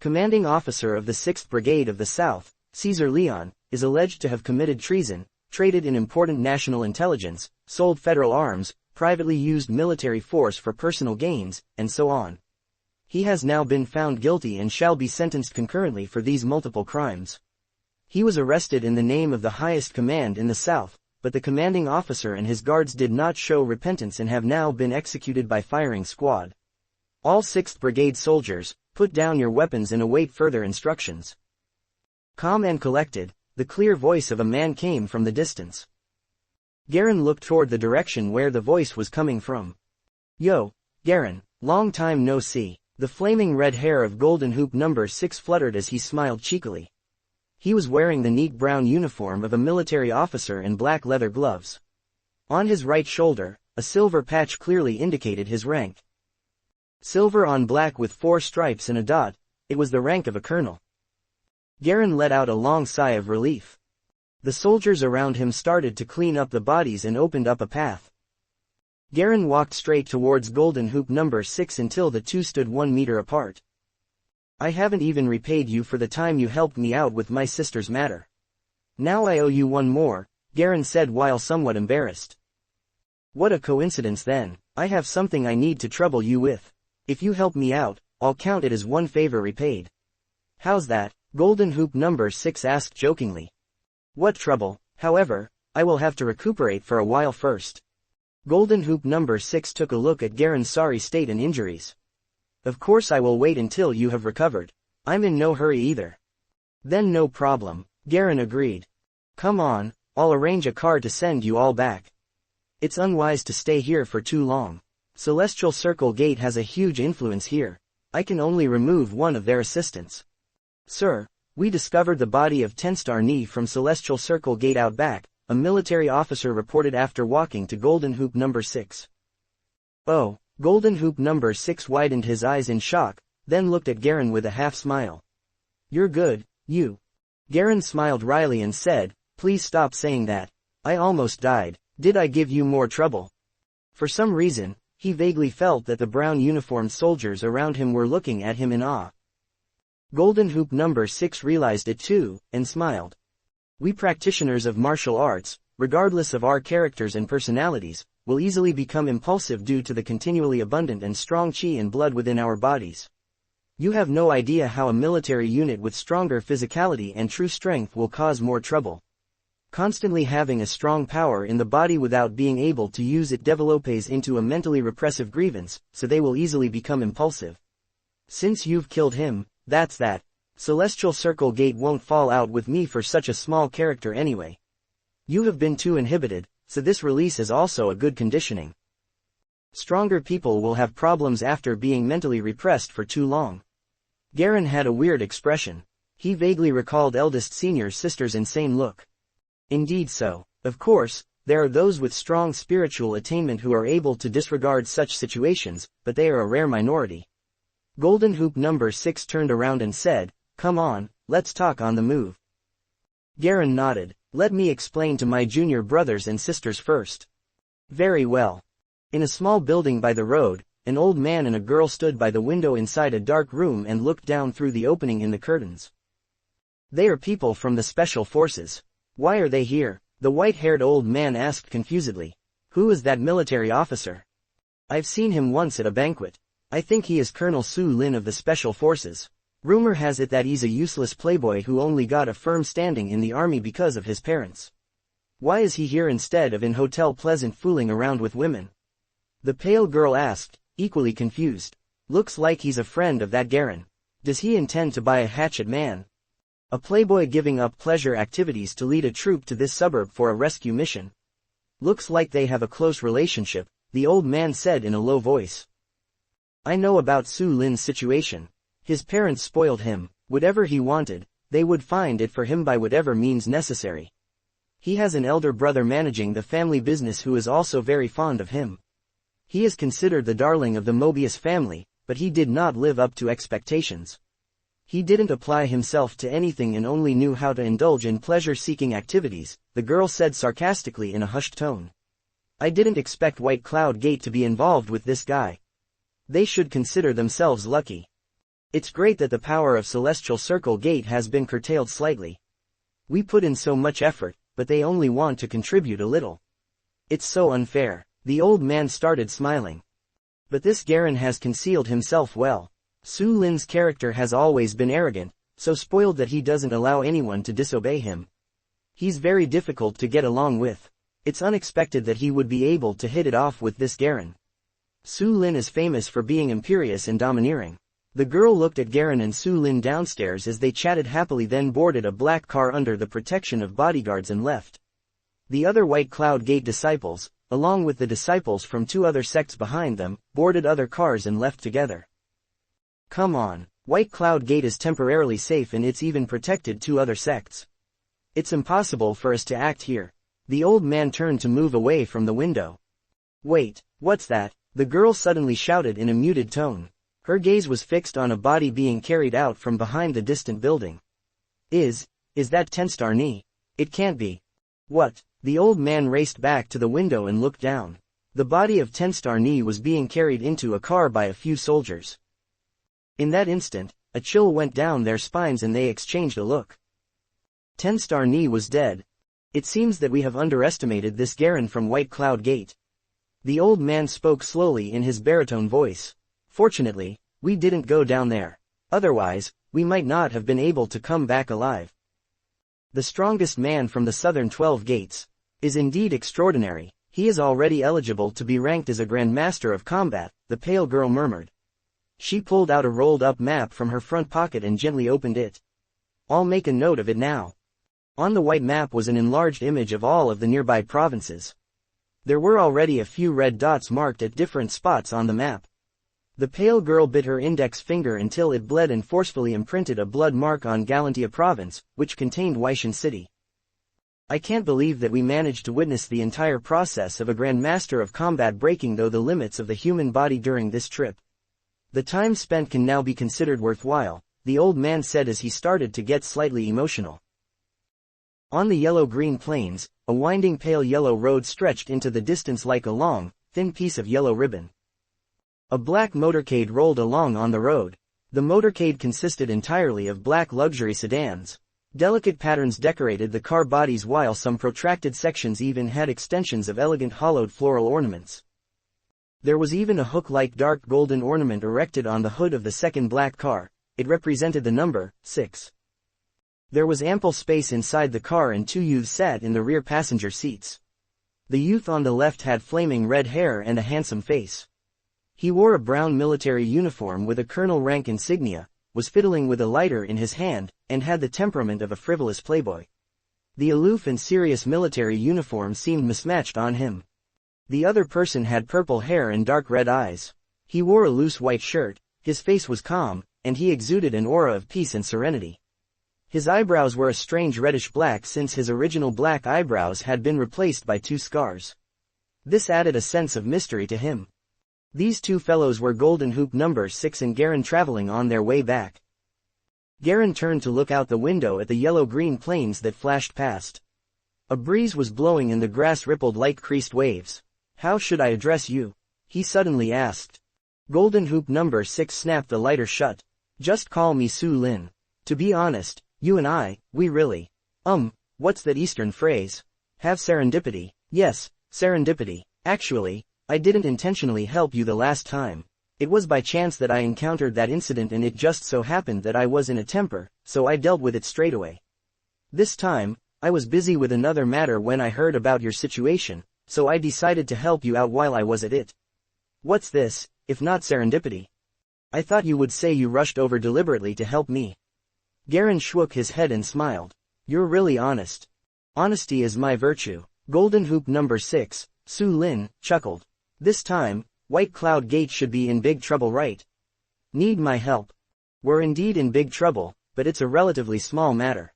Commanding officer of the 6th Brigade of the South, Caesar Leon, is alleged to have committed treason, traded in important national intelligence, sold federal arms, privately used military force for personal gains, and so on. He has now been found guilty and shall be sentenced concurrently for these multiple crimes. He was arrested in the name of the highest command in the South, but the commanding officer and his guards did not show repentance and have now been executed by firing squad. All 6th Brigade soldiers, Put down your weapons and await further instructions. Calm and collected, the clear voice of a man came from the distance. Garen looked toward the direction where the voice was coming from. Yo, Garen, long time no see. The flaming red hair of Golden Hoop number 6 fluttered as he smiled cheekily. He was wearing the neat brown uniform of a military officer and black leather gloves. On his right shoulder, a silver patch clearly indicated his rank. Silver on black with 4 stripes and a dot, it was the rank of a colonel. Garen let out a long sigh of relief. The soldiers around him started to clean up the bodies and opened up a path. Garen walked straight towards Golden Hoop number 6 until the two stood 1 meter apart. I haven't even repaid you for the time you helped me out with my sister's matter. Now I owe you one more, Garen said while somewhat embarrassed. What a coincidence then, I have something I need to trouble you with. If you help me out, I'll count it as one favor repaid. How's that? Golden Hoop number 6 asked jokingly. What trouble, however, I will have to recuperate for a while first. Golden Hoop number 6 took a look at Garen's sorry state and injuries. Of course I will wait until you have recovered. I'm in no hurry either. Then no problem, Garen agreed. Come on, I'll arrange a car to send you all back. It's unwise to stay here for too long. Celestial Circle Gate has a huge influence here. I can only remove one of their assistants. Sir, we discovered the body of Tenstar Ni from Celestial Circle Gate out back, a military officer reported after walking to Golden Hoop number 6. Oh, Golden Hoop number 6 widened his eyes in shock, then looked at Garen with a half-smile. You're good, you. Garen smiled wryly and said, please stop saying that. I almost died. Did I give you more trouble? For some reason, he vaguely felt that the brown uniformed soldiers around him were looking at him in awe. Golden Hoop number 6 realized it too, and smiled. We practitioners of martial arts, regardless of our characters and personalities, will easily become impulsive due to the continually abundant and strong chi and blood within our bodies. You have no idea how a military unit with stronger physicality and true strength will cause more trouble. Constantly having a strong power in the body without being able to use it develops into a mentally repressive grievance, so they will easily become impulsive. Since you've killed him, that's that. Celestial Circle Gate won't fall out with me for such a small character anyway. You have been too inhibited, so this release is also a good conditioning. Stronger people will have problems after being mentally repressed for too long. Garen had a weird expression. He vaguely recalled eldest senior sister's insane look. Indeed so. Of course, there are those with strong spiritual attainment who are able to disregard such situations, but they are a rare minority. Golden Hoop number 6 turned around and said, come on, let's talk on the move. Garen nodded. Let me explain to my junior brothers and sisters first. Very well. In a small building by the road, an old man and a girl stood by the window inside a dark room and looked down through the opening in the curtains. They are people from the Special Forces. Why are they here? The white-haired old man asked confusedly. Who is that military officer? I've seen him once at a banquet. I think he is Colonel Su Lin of the Special Forces. Rumor has it that he's a useless playboy who only got a firm standing in the army because of his parents. Why is he here instead of in Hotel Pleasant fooling around with women? The pale girl asked, equally confused. Looks like he's a friend of that Garen. Does he intend to buy a hatchet man? A playboy giving up pleasure activities to lead a troop to this suburb for a rescue mission. Looks like they have a close relationship, the old man said in a low voice. I know about Su Lin's situation. His parents spoiled him. Whatever he wanted, they would find it for him by whatever means necessary. He has an elder brother managing the family business who is also very fond of him. He is considered the darling of the Mobius family, but he did not live up to expectations. He didn't apply himself to anything and only knew how to indulge in pleasure-seeking activities, the girl said sarcastically in a hushed tone. I didn't expect White Cloud Gate to be involved with this guy. They should consider themselves lucky. It's great that the power of Celestial Circle Gate has been curtailed slightly. We put in so much effort, but they only want to contribute a little. It's so unfair. The old man started smiling. But this Garen has concealed himself well. Su Lin's character has always been arrogant, so spoiled that he doesn't allow anyone to disobey him. He's very difficult to get along with. It's unexpected that he would be able to hit it off with this Garen. Su Lin is famous for being imperious and domineering. The girl looked at Garen and Su Lin downstairs as they chatted happily, then boarded a black car under the protection of bodyguards and left. The other White Cloud Gate disciples, along with the disciples from 2 other sects behind them, boarded other cars and left together. Come on, White Cloud Gate is temporarily safe and it's even protected 2 other sects. It's impossible for us to act here. The old man turned to move away from the window. Wait, what's that? The girl suddenly shouted in a muted tone. Her gaze was fixed on a body being carried out from behind the distant building. Is that Tenstar Ni? It can't be. What? The old man raced back to the window and looked down. The body of Tenstar Ni was being carried into a car by a few soldiers. In that instant, a chill went down their spines and they exchanged a look. Tenstar Ni was dead. It seems that we have underestimated this Garen from White Cloud Gate. The old man spoke slowly in his baritone voice. Fortunately, we didn't go down there. Otherwise, we might not have been able to come back alive. The strongest man from the southern 12 gates is indeed extraordinary. He is already eligible to be ranked as a Grand Master of Combat, the pale girl murmured. She pulled out a rolled-up map from her front pocket and gently opened it. I'll make a note of it now. On the white map was an enlarged image of all of the nearby provinces. There were already a few red dots marked at different spots on the map. The pale girl bit her index finger until it bled and forcefully imprinted a blood mark on Galantia province, which contained Waishan city. I can't believe that we managed to witness the entire process of a Grand Master of Combat breaking the limits of the human body during this trip. The time spent can now be considered worthwhile, the old man said as he started to get slightly emotional. On the yellow-green plains, a winding pale yellow road stretched into the distance like a long, thin piece of yellow ribbon. A black motorcade rolled along on the road. The motorcade consisted entirely of black luxury sedans. Delicate patterns decorated the car bodies while some protracted sections even had extensions of elegant hollowed floral ornaments. There was even a hook-like dark golden ornament erected on the hood of the second black car. It represented the number 6. There was ample space inside the car and 2 youths sat in the rear passenger seats. The youth on the left had flaming red hair and a handsome face. He wore a brown military uniform with a colonel rank insignia, was fiddling with a lighter in his hand, and had the temperament of a frivolous playboy. The aloof and serious military uniform seemed mismatched on him. The other person had purple hair and dark red eyes. He wore a loose white shirt, his face was calm, and he exuded an aura of peace and serenity. His eyebrows were a strange reddish black since his original black eyebrows had been replaced by 2 scars. This added a sense of mystery to him. These 2 fellows were Golden Hoop number 6 and Garen traveling on their way back. Garen turned to look out the window at the yellow-green plains that flashed past. A breeze was blowing and the grass rippled like creased waves. How should I address you? He suddenly asked. Golden Hoop number 6 snapped the lighter shut. Just call me Su Lin. To be honest, you and I, we really, what's that Eastern phrase? Have serendipity. Yes, serendipity. Actually, I didn't intentionally help you the last time. It was by chance that I encountered that incident and it just so happened that I was in a temper, so I dealt with it straight away. This time, I was busy with another matter when I heard about your situation, so I decided to help you out while I was at it. What's this, if not serendipity? I thought you would say you rushed over deliberately to help me. Garen shook his head and smiled. You're really honest. Honesty is my virtue. Golden Hoop number 6, Su Lin, chuckled. This time, White Cloud Gate should be in big trouble, right? Need my help? We're indeed in big trouble, but it's a relatively small matter.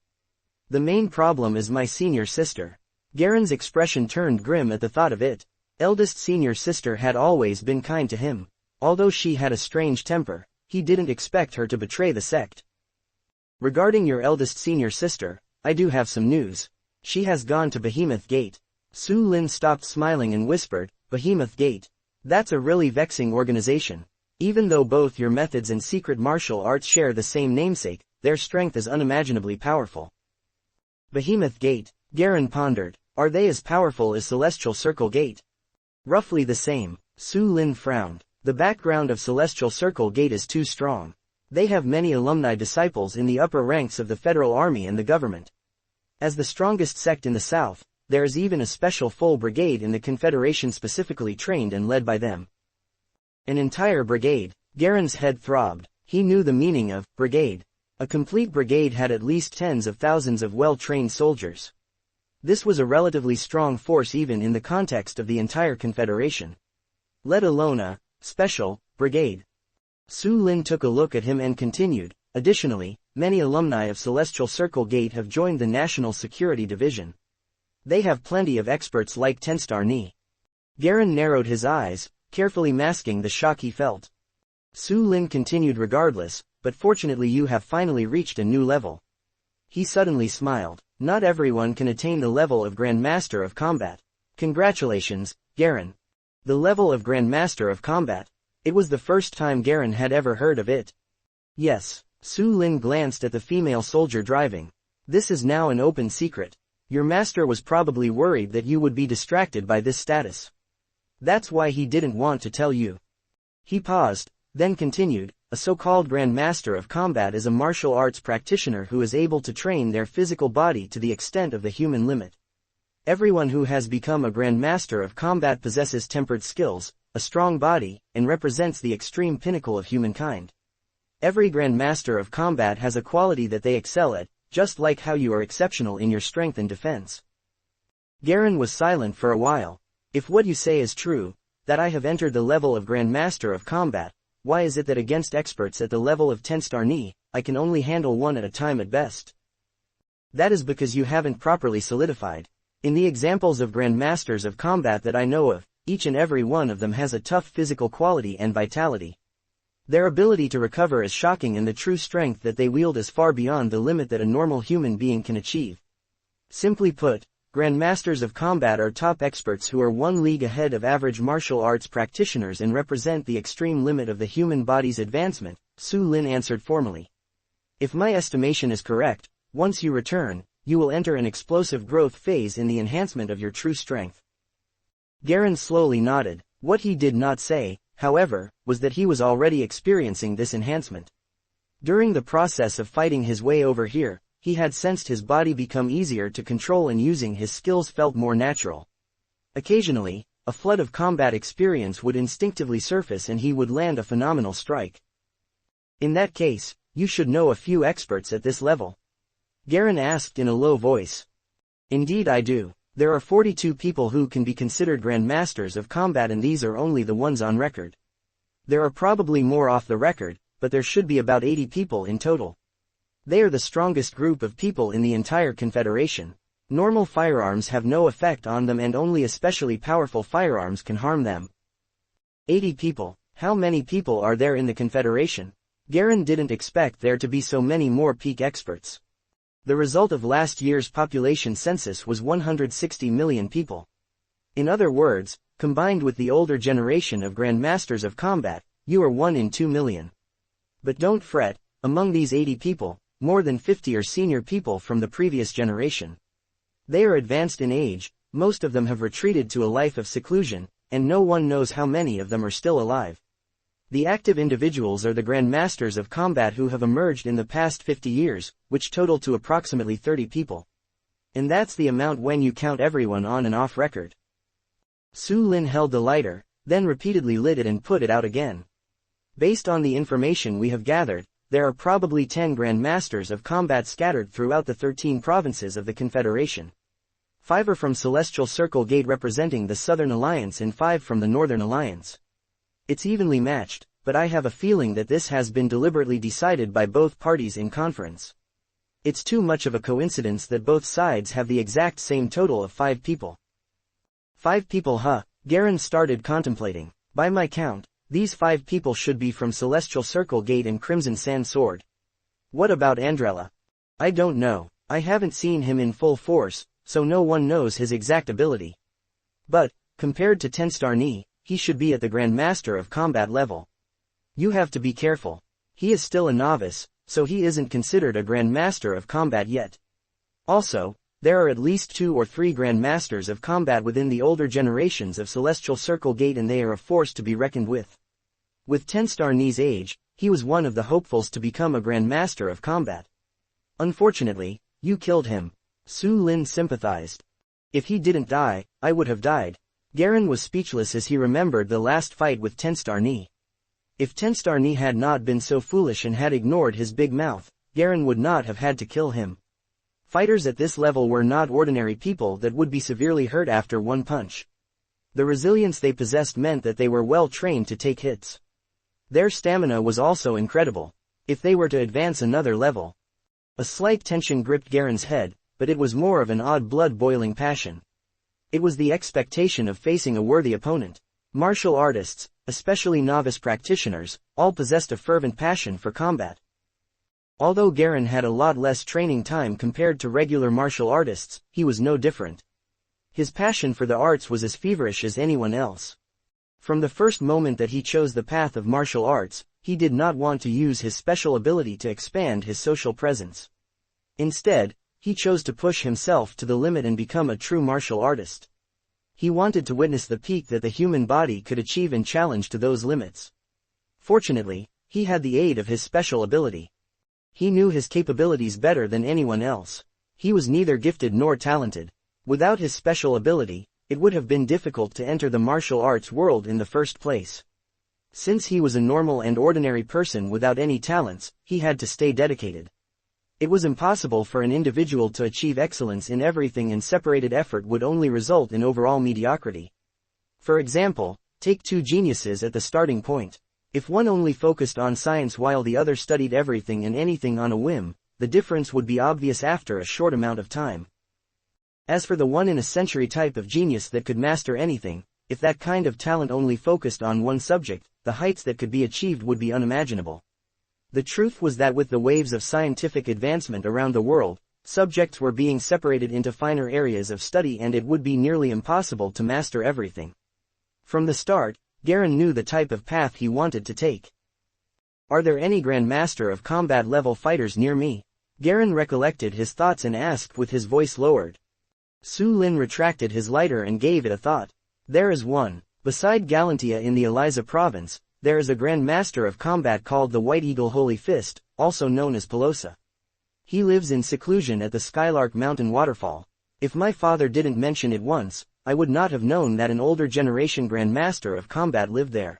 The main problem is my senior sister. Garen's expression turned grim at the thought of it. Eldest senior sister had always been kind to him. Although she had a strange temper, he didn't expect her to betray the sect. Regarding your eldest senior sister, I do have some news. She has gone to Behemoth Gate. Su Lin stopped smiling and whispered, Behemoth Gate. That's a really vexing organization. Even though both your methods and secret martial arts share the same namesake, their strength is unimaginably powerful. Behemoth Gate, Garen pondered. Are they as powerful as Celestial Circle Gate? Roughly the same. Su Lin frowned. The background of Celestial Circle Gate is too strong. They have many alumni disciples in the upper ranks of the Federal Army and the government. As the strongest sect in the South, there is even a special full brigade in the Confederation specifically trained and led by them. An entire brigade. Garen's head throbbed. He knew the meaning of brigade. A complete brigade had at least tens of thousands of well-trained soldiers. This was a relatively strong force even in the context of the entire Confederation. Let alone a special brigade. Su Lin took a look at him and continued, additionally, many alumni of Celestial Circle Gate have joined the National Security Division. They have plenty of experts like Tenstar Ni. Garen narrowed his eyes, carefully masking the shock he felt. Su Lin continued regardless, but fortunately you have finally reached a new level. He suddenly smiled. Not everyone can attain the level of Grand Master of Combat. Congratulations, Garen. The level of Grand Master of Combat. It was the first time Garen had ever heard of it. Yes. Su Lin glanced at the female soldier driving. This is now an open secret. Your master was probably worried that you would be distracted by this status. That's why he didn't want to tell you. He paused, then continued, a so-called Grand Master of Combat is a martial arts practitioner who is able to train their physical body to the extent of the human limit. Everyone who has become a Grand Master of Combat possesses tempered skills, a strong body, and represents the extreme pinnacle of humankind. Every Grand Master of Combat has a quality that they excel at, just like how you are exceptional in your strength and defense. Garen was silent for a while. If what you say is true, that I have entered the level of Grand Master of Combat, why is it that against experts at the level of Tenstar Ni, I can only handle one at a time at best? That is because you haven't properly solidified. In the examples of Grand Masters of Combat that I know of, each and every one of them has a tough physical quality and vitality. Their ability to recover is shocking and the true strength that they wield is far beyond the limit that a normal human being can achieve. Simply put, Grand Masters of Combat are top experts who are one league ahead of average martial arts practitioners and represent the extreme limit of the human body's advancement, Su Lin answered formally. If my estimation is correct, once you return, you will enter an explosive growth phase in the enhancement of your true strength. Garen slowly nodded. What he did not say, however, was that he was already experiencing this enhancement. During the process of fighting his way over here, he had sensed his body become easier to control and using his skills felt more natural. Occasionally, a flood of combat experience would instinctively surface and he would land a phenomenal strike. In that case, you should know a few experts at this level. Garen asked in a low voice. Indeed I do. There are 42 people who can be considered Grand Masters of Combat and these are only the ones on record. There are probably more off the record, but there should be about 80 people in total. They are the strongest group of people in the entire Confederation. Normal firearms have no effect on them and only especially powerful firearms can harm them. 80 people. How many people are there in the Confederation? Garen didn't expect there to be so many more peak experts. The result of last year's population census was 160 million people. In other words, combined with the older generation of Grand Masters of Combat, you are 1 in 2 million. But don't fret, among these 80 people, more than 50 are senior people from the previous generation. They are advanced in age, most of them have retreated to a life of seclusion, and no one knows how many of them are still alive. The active individuals are the Grand Masters of Combat who have emerged in the past 50 years, which total to approximately 30 people. And that's the amount when you count everyone on and off record. Su Lin held the lighter, then repeatedly lit it and put it out again. Based on the information we have gathered, there are probably 10 Grand Masters of Combat scattered throughout the 13 provinces of the Confederation. 5 are from Celestial Circle Gate representing the Southern Alliance and 5 from the Northern Alliance. It's evenly matched, but I have a feeling that this has been deliberately decided by both parties in conference. It's too much of a coincidence that both sides have the exact same total of 5 people. 5 people, huh? Garen started contemplating. By my count, these 5 people should be from Celestial Circle Gate and Crimson Sand Sword. What about Andrella? I don't know. I haven't seen him in full force, so no one knows his exact ability. But, compared to Tenstar Ni, he should be at the Grand Master of Combat level. You have to be careful. He is still a novice, so he isn't considered a Grand Master of Combat yet. Also, there are at least 2 or 3 Grand Masters of Combat within the older generations of Celestial Circle Gate and they are a force to be reckoned with. With Tenstar Ni's age, he was one of the hopefuls to become a Grand Master of Combat. Unfortunately, you killed him. Su Lin sympathized. If he didn't die, I would have died. Garen was speechless as he remembered the last fight with Tenstar Ni. If Tenstarni had not been so foolish and had ignored his big mouth, Garen would not have had to kill him. Fighters at this level were not ordinary people that would be severely hurt after one punch. The resilience they possessed meant that they were well trained to take hits. Their stamina was also incredible. If they were to advance another level. A slight tension gripped Garen's head, but it was more of an odd blood-boiling passion. It was the expectation of facing a worthy opponent. Martial artists, especially novice practitioners, all possessed a fervent passion for combat. Although Garen had a lot less training time compared to regular martial artists, he was no different. His passion for the arts was as feverish as anyone else. From the first moment that he chose the path of martial arts, he did not want to use his special ability to expand his social presence. Instead, he chose to push himself to the limit and become a true martial artist. He wanted to witness the peak that the human body could achieve and challenge to those limits. Fortunately, he had the aid of his special ability. He knew his capabilities better than anyone else. He was neither gifted nor talented. Without his special ability, it would have been difficult to enter the martial arts world in the first place. Since he was a normal and ordinary person without any talents, he had to stay dedicated. It was impossible for an individual to achieve excellence in everything, and separated effort would only result in overall mediocrity. For example, take two geniuses at the starting point. If one only focused on science while the other studied everything and anything on a whim, the difference would be obvious after a short amount of time. As for the one-in-a-century type of genius that could master anything, if that kind of talent only focused on one subject, the heights that could be achieved would be unimaginable. The truth was that with the waves of scientific advancement around the world, subjects were being separated into finer areas of study, and it would be nearly impossible to master everything. From the start, Garen knew the type of path he wanted to take. Are there any Grand Master of Combat level fighters near me? Garen recollected his thoughts and asked with his voice lowered. Su Lin retracted his lighter and gave it a thought. There is one. Beside Galantia in the Eliza province, there is a Grand Master of Combat called the White Eagle Holy Fist, also known as Pelosa. He lives in seclusion at the Skylark Mountain waterfall. If my father didn't mention it once, I would not have known that an older generation Grand Master of Combat lived there.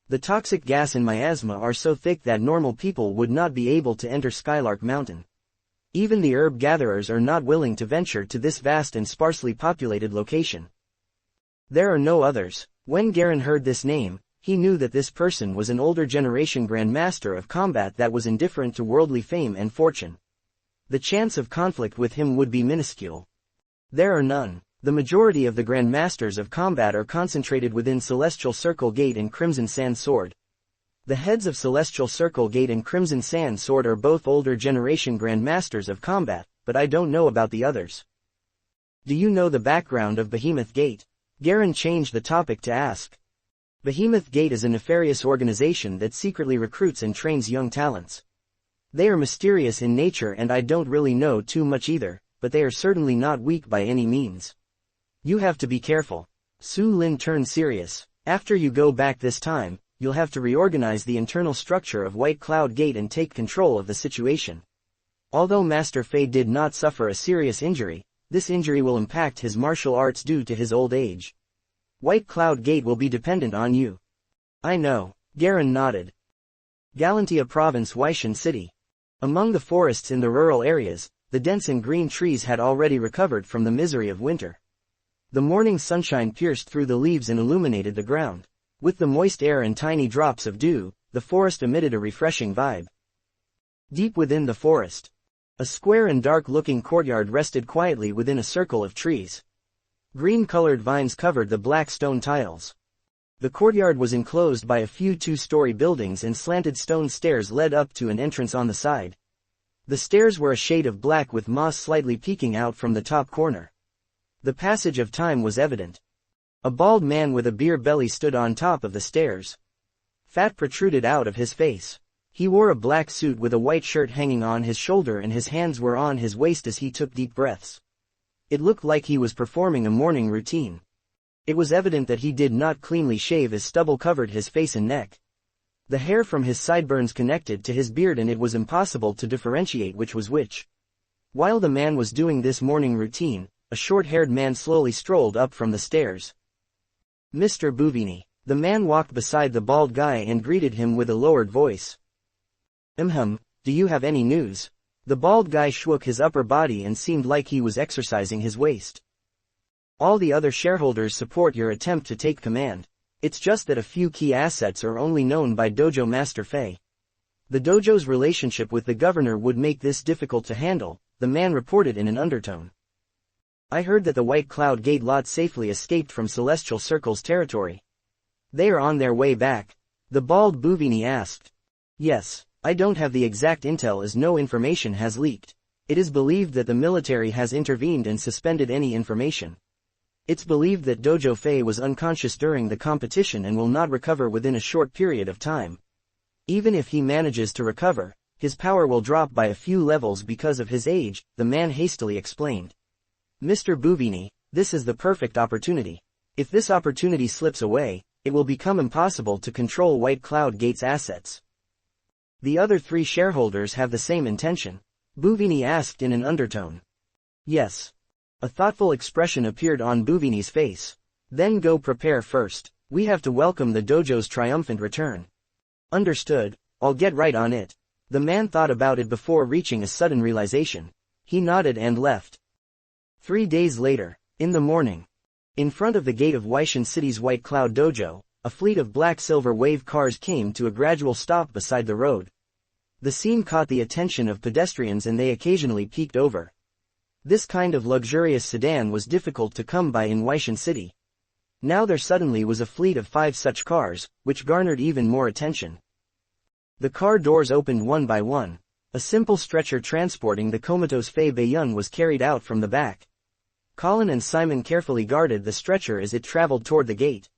The toxic gas and miasma are so thick that normal people would not be able to enter Skylark Mountain. Even the herb gatherers are not willing to venture to this vast and sparsely populated location. There are no others. When Garen heard this name, he knew that this person was an older generation Grand Master of Combat that was indifferent to worldly fame and fortune. The chance of conflict with him would be minuscule. There are none. The majority of the Grand Masters of Combat are concentrated within Celestial Circle Gate and Crimson Sand Sword. The heads of Celestial Circle Gate and Crimson Sand Sword are both older generation Grand Masters of Combat, but I don't know about the others. Do you know the background of Behemoth Gate? Garen changed the topic to ask. Behemoth Gate is a nefarious organization that secretly recruits and trains young talents. They are mysterious in nature, and I don't really know too much either, but they are certainly not weak by any means. You have to be careful. Su Lin turned serious. After you go back this time, you'll have to reorganize the internal structure of White Cloud Gate and take control of the situation. Although Master Fei did not suffer a serious injury, this injury will impact his martial arts due to his old age. White Cloud Gate will be dependent on you. I know. Garen nodded. Galantia Province, Waishan City. Among the forests in the rural areas, the dense and green trees had already recovered from the misery of winter. The morning sunshine pierced through the leaves and illuminated the ground. With the moist air and tiny drops of dew, the forest emitted a refreshing vibe. Deep within the forest, a square and dark-looking courtyard rested quietly within a circle of trees. Green-colored vines covered the black stone tiles. The courtyard was enclosed by a few two-story buildings, and slanted stone stairs led up to an entrance on the side. The stairs were a shade of black with moss slightly peeking out from the top corner. The passage of time was evident. A bald man with a beer belly stood on top of the stairs. Fat protruded out of his face. He wore a black suit with a white shirt hanging on his shoulder, and his hands were on his waist as he took deep breaths. It looked like he was performing a morning routine. It was evident that he did not cleanly shave, as stubble covered his face and neck. The hair from his sideburns connected to his beard, and it was impossible to differentiate which was which. While the man was doing this morning routine, a short-haired man slowly strolled up from the stairs. Mr. Bouvigny. The man walked beside the bald guy and greeted him with a lowered voice. Do you have any news? The bald guy shook his upper body and seemed like he was exercising his waist. All the other shareholders support your attempt to take command. It's just that a few key assets are only known by Dojo Master Fei. The dojo's relationship with the governor would make this difficult to handle, the man reported in an undertone. I heard that the White Cloud Gate lot safely escaped from Celestial Circle's territory. They are on their way back. The bald Buvini asked. Yes, I don't have the exact intel as no information has leaked. It is believed that the military has intervened and suspended any information. It's believed that Dojo Fei was unconscious during the competition and will not recover within a short period of time. Even if he manages to recover, his power will drop by a few levels because of his age, the man hastily explained. Mr. Buvini, this is the perfect opportunity. If this opportunity slips away, it will become impossible to control White Cloud Gate's assets. The other 3 shareholders have the same intention. Buvini asked in an undertone. Yes. A thoughtful expression appeared on Buvini's face. Then go prepare first. We have to welcome the dojo's triumphant return. Understood, I'll get right on it. The man thought about it before reaching a sudden realization. He nodded and left. 3 days later, in the morning. In front of the gate of Waishan City's White Cloud Dojo, a fleet of black-silver wave cars came to a gradual stop beside the road. The scene caught the attention of pedestrians and they occasionally peeked over. This kind of luxurious sedan was difficult to come by in Waishan City. Now there suddenly was a fleet of 5 such cars, which garnered even more attention. The car doors opened one by one. A simple stretcher transporting the comatose Fei Baiyun was carried out from the back. Colin and Simon carefully guarded the stretcher as it traveled toward the gate.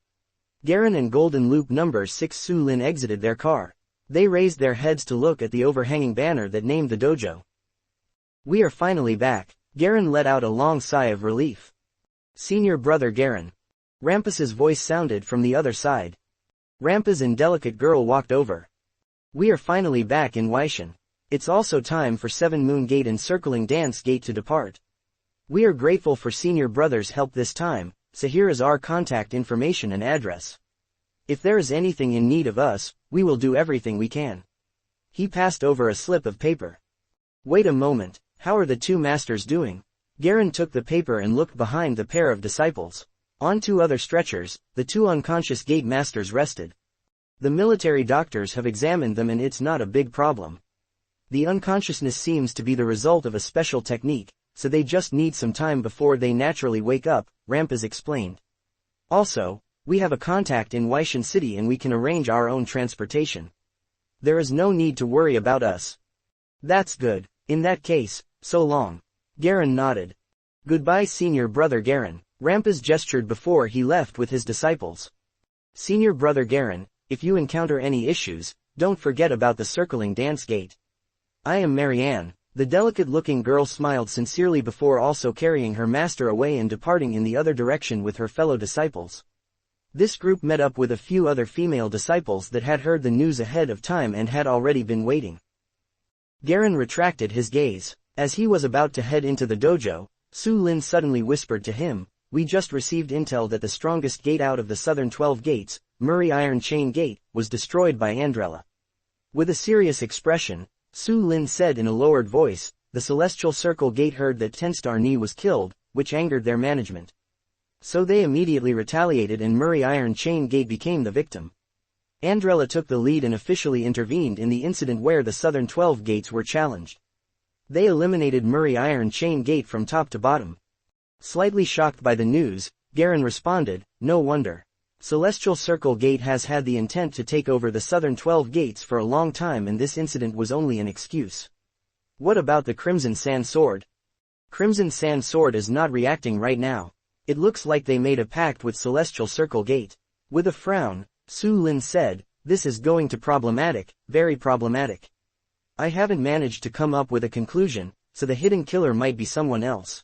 Garen and Golden Loop number 6 Su Lin exited their car. They raised their heads to look at the overhanging banner that named the dojo. We are finally back. Garen let out a long sigh of relief. Senior brother Garen. Rampus's voice sounded from the other side. Rampus and delicate girl walked over. We are finally back in Waishan. It's also time for 7 Moon Gate and Circling Dance Gate to depart. We are grateful for senior brother's help this time, so here is our contact information and address. If there is anything in need of us, we will do everything we can. He passed over a slip of paper. Wait a moment, how are the 2 masters doing? Garen took the paper and looked behind the pair of disciples. On 2 other stretchers, the 2 unconscious gate masters rested. The military doctors have examined them and it's not a big problem. The unconsciousness seems to be the result of a special technique, so they just need some time before they naturally wake up, Rampus explained. Also, we have a contact in Waishan City and we can arrange our own transportation. There is no need to worry about us. That's good. In that case, so long. Garen nodded. Goodbye senior brother Garen. Rampus gestured before he left with his disciples. Senior brother Garen, if you encounter any issues, don't forget about the Circling Dance Gate. I am Marianne. The delicate-looking girl smiled sincerely before also carrying her master away and departing in the other direction with her fellow disciples. This group met up with a few other female disciples that had heard the news ahead of time and had already been waiting. Garen retracted his gaze. As he was about to head into the dojo, Su Lin suddenly whispered to him, "We just received intel that the strongest gate out of the southern 12 gates, Murray Iron Chain Gate, was destroyed by Andrella." With a serious expression, Su Lin said in a lowered voice, "The Celestial Circle Gate heard that Tenstar Ni was killed, which angered their management. So they immediately retaliated and Murray Iron Chain Gate became the victim. Andrella took the lead and officially intervened in the incident where the southern 12 gates were challenged. They eliminated Murray Iron Chain Gate from top to bottom." Slightly shocked by the news, Garen responded, "No wonder. Celestial Circle Gate has had the intent to take over the southern 12 gates for a long time and this incident was only an excuse. What about the Crimson Sand Sword? Crimson Sand Sword is not reacting right now. It looks like they made a pact with Celestial Circle Gate." With a frown, Su Lin said, "This is going to problematic, very problematic. I haven't managed to come up with a conclusion, so the hidden killer might be someone else."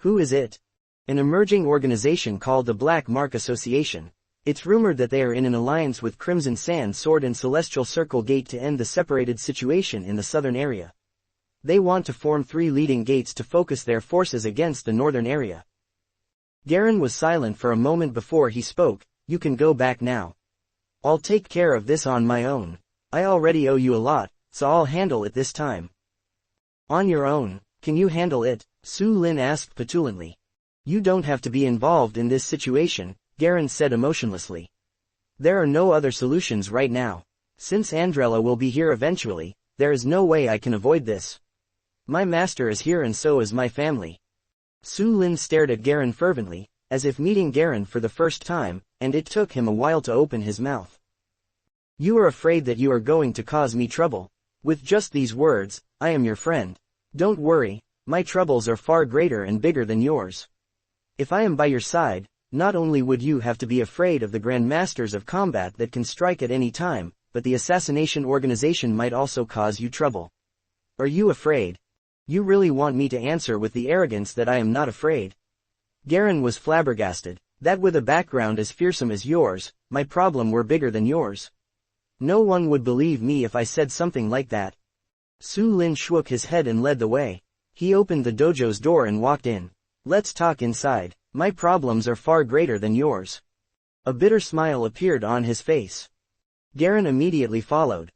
"Who is it?" "An emerging organization called the Black Mark Association. It's rumored that they are in an alliance with Crimson Sand Sword and Celestial Circle Gate to end the separated situation in the southern area. They want to form 3 leading gates to focus their forces against the northern area." Garen was silent for a moment before he spoke, You can go back now. I'll take care of this on my own. I already owe you a lot, so I'll handle it this time. On your own, can you handle it? Su Lin asked petulantly. You don't have to be involved in this situation, Garen said emotionlessly. There are no other solutions right now. Since Andrella will be here eventually, there is no way I can avoid this. My master is here and so is my family. Su Lin stared at Garen fervently, as if meeting Garen for the first time, and it took him a while to open his mouth. You are afraid that you are going to cause me trouble. With just these words, I am your friend. Don't worry, my troubles are far greater and bigger than yours. If I am by your side, not only would you have to be afraid of the Grand Masters of Combat that can strike at any time, but the assassination organization might also cause you trouble. Are you afraid? You really want me to answer with the arrogance that I am not afraid? Garen was flabbergasted, that with a background as fearsome as yours, my problem were bigger than yours. No one would believe me if I said something like that. Su Lin shook his head and led the way. He opened the dojo's door and walked in. Let's talk inside. My problems are far greater than yours. A bitter smile appeared on his face. Garen immediately followed.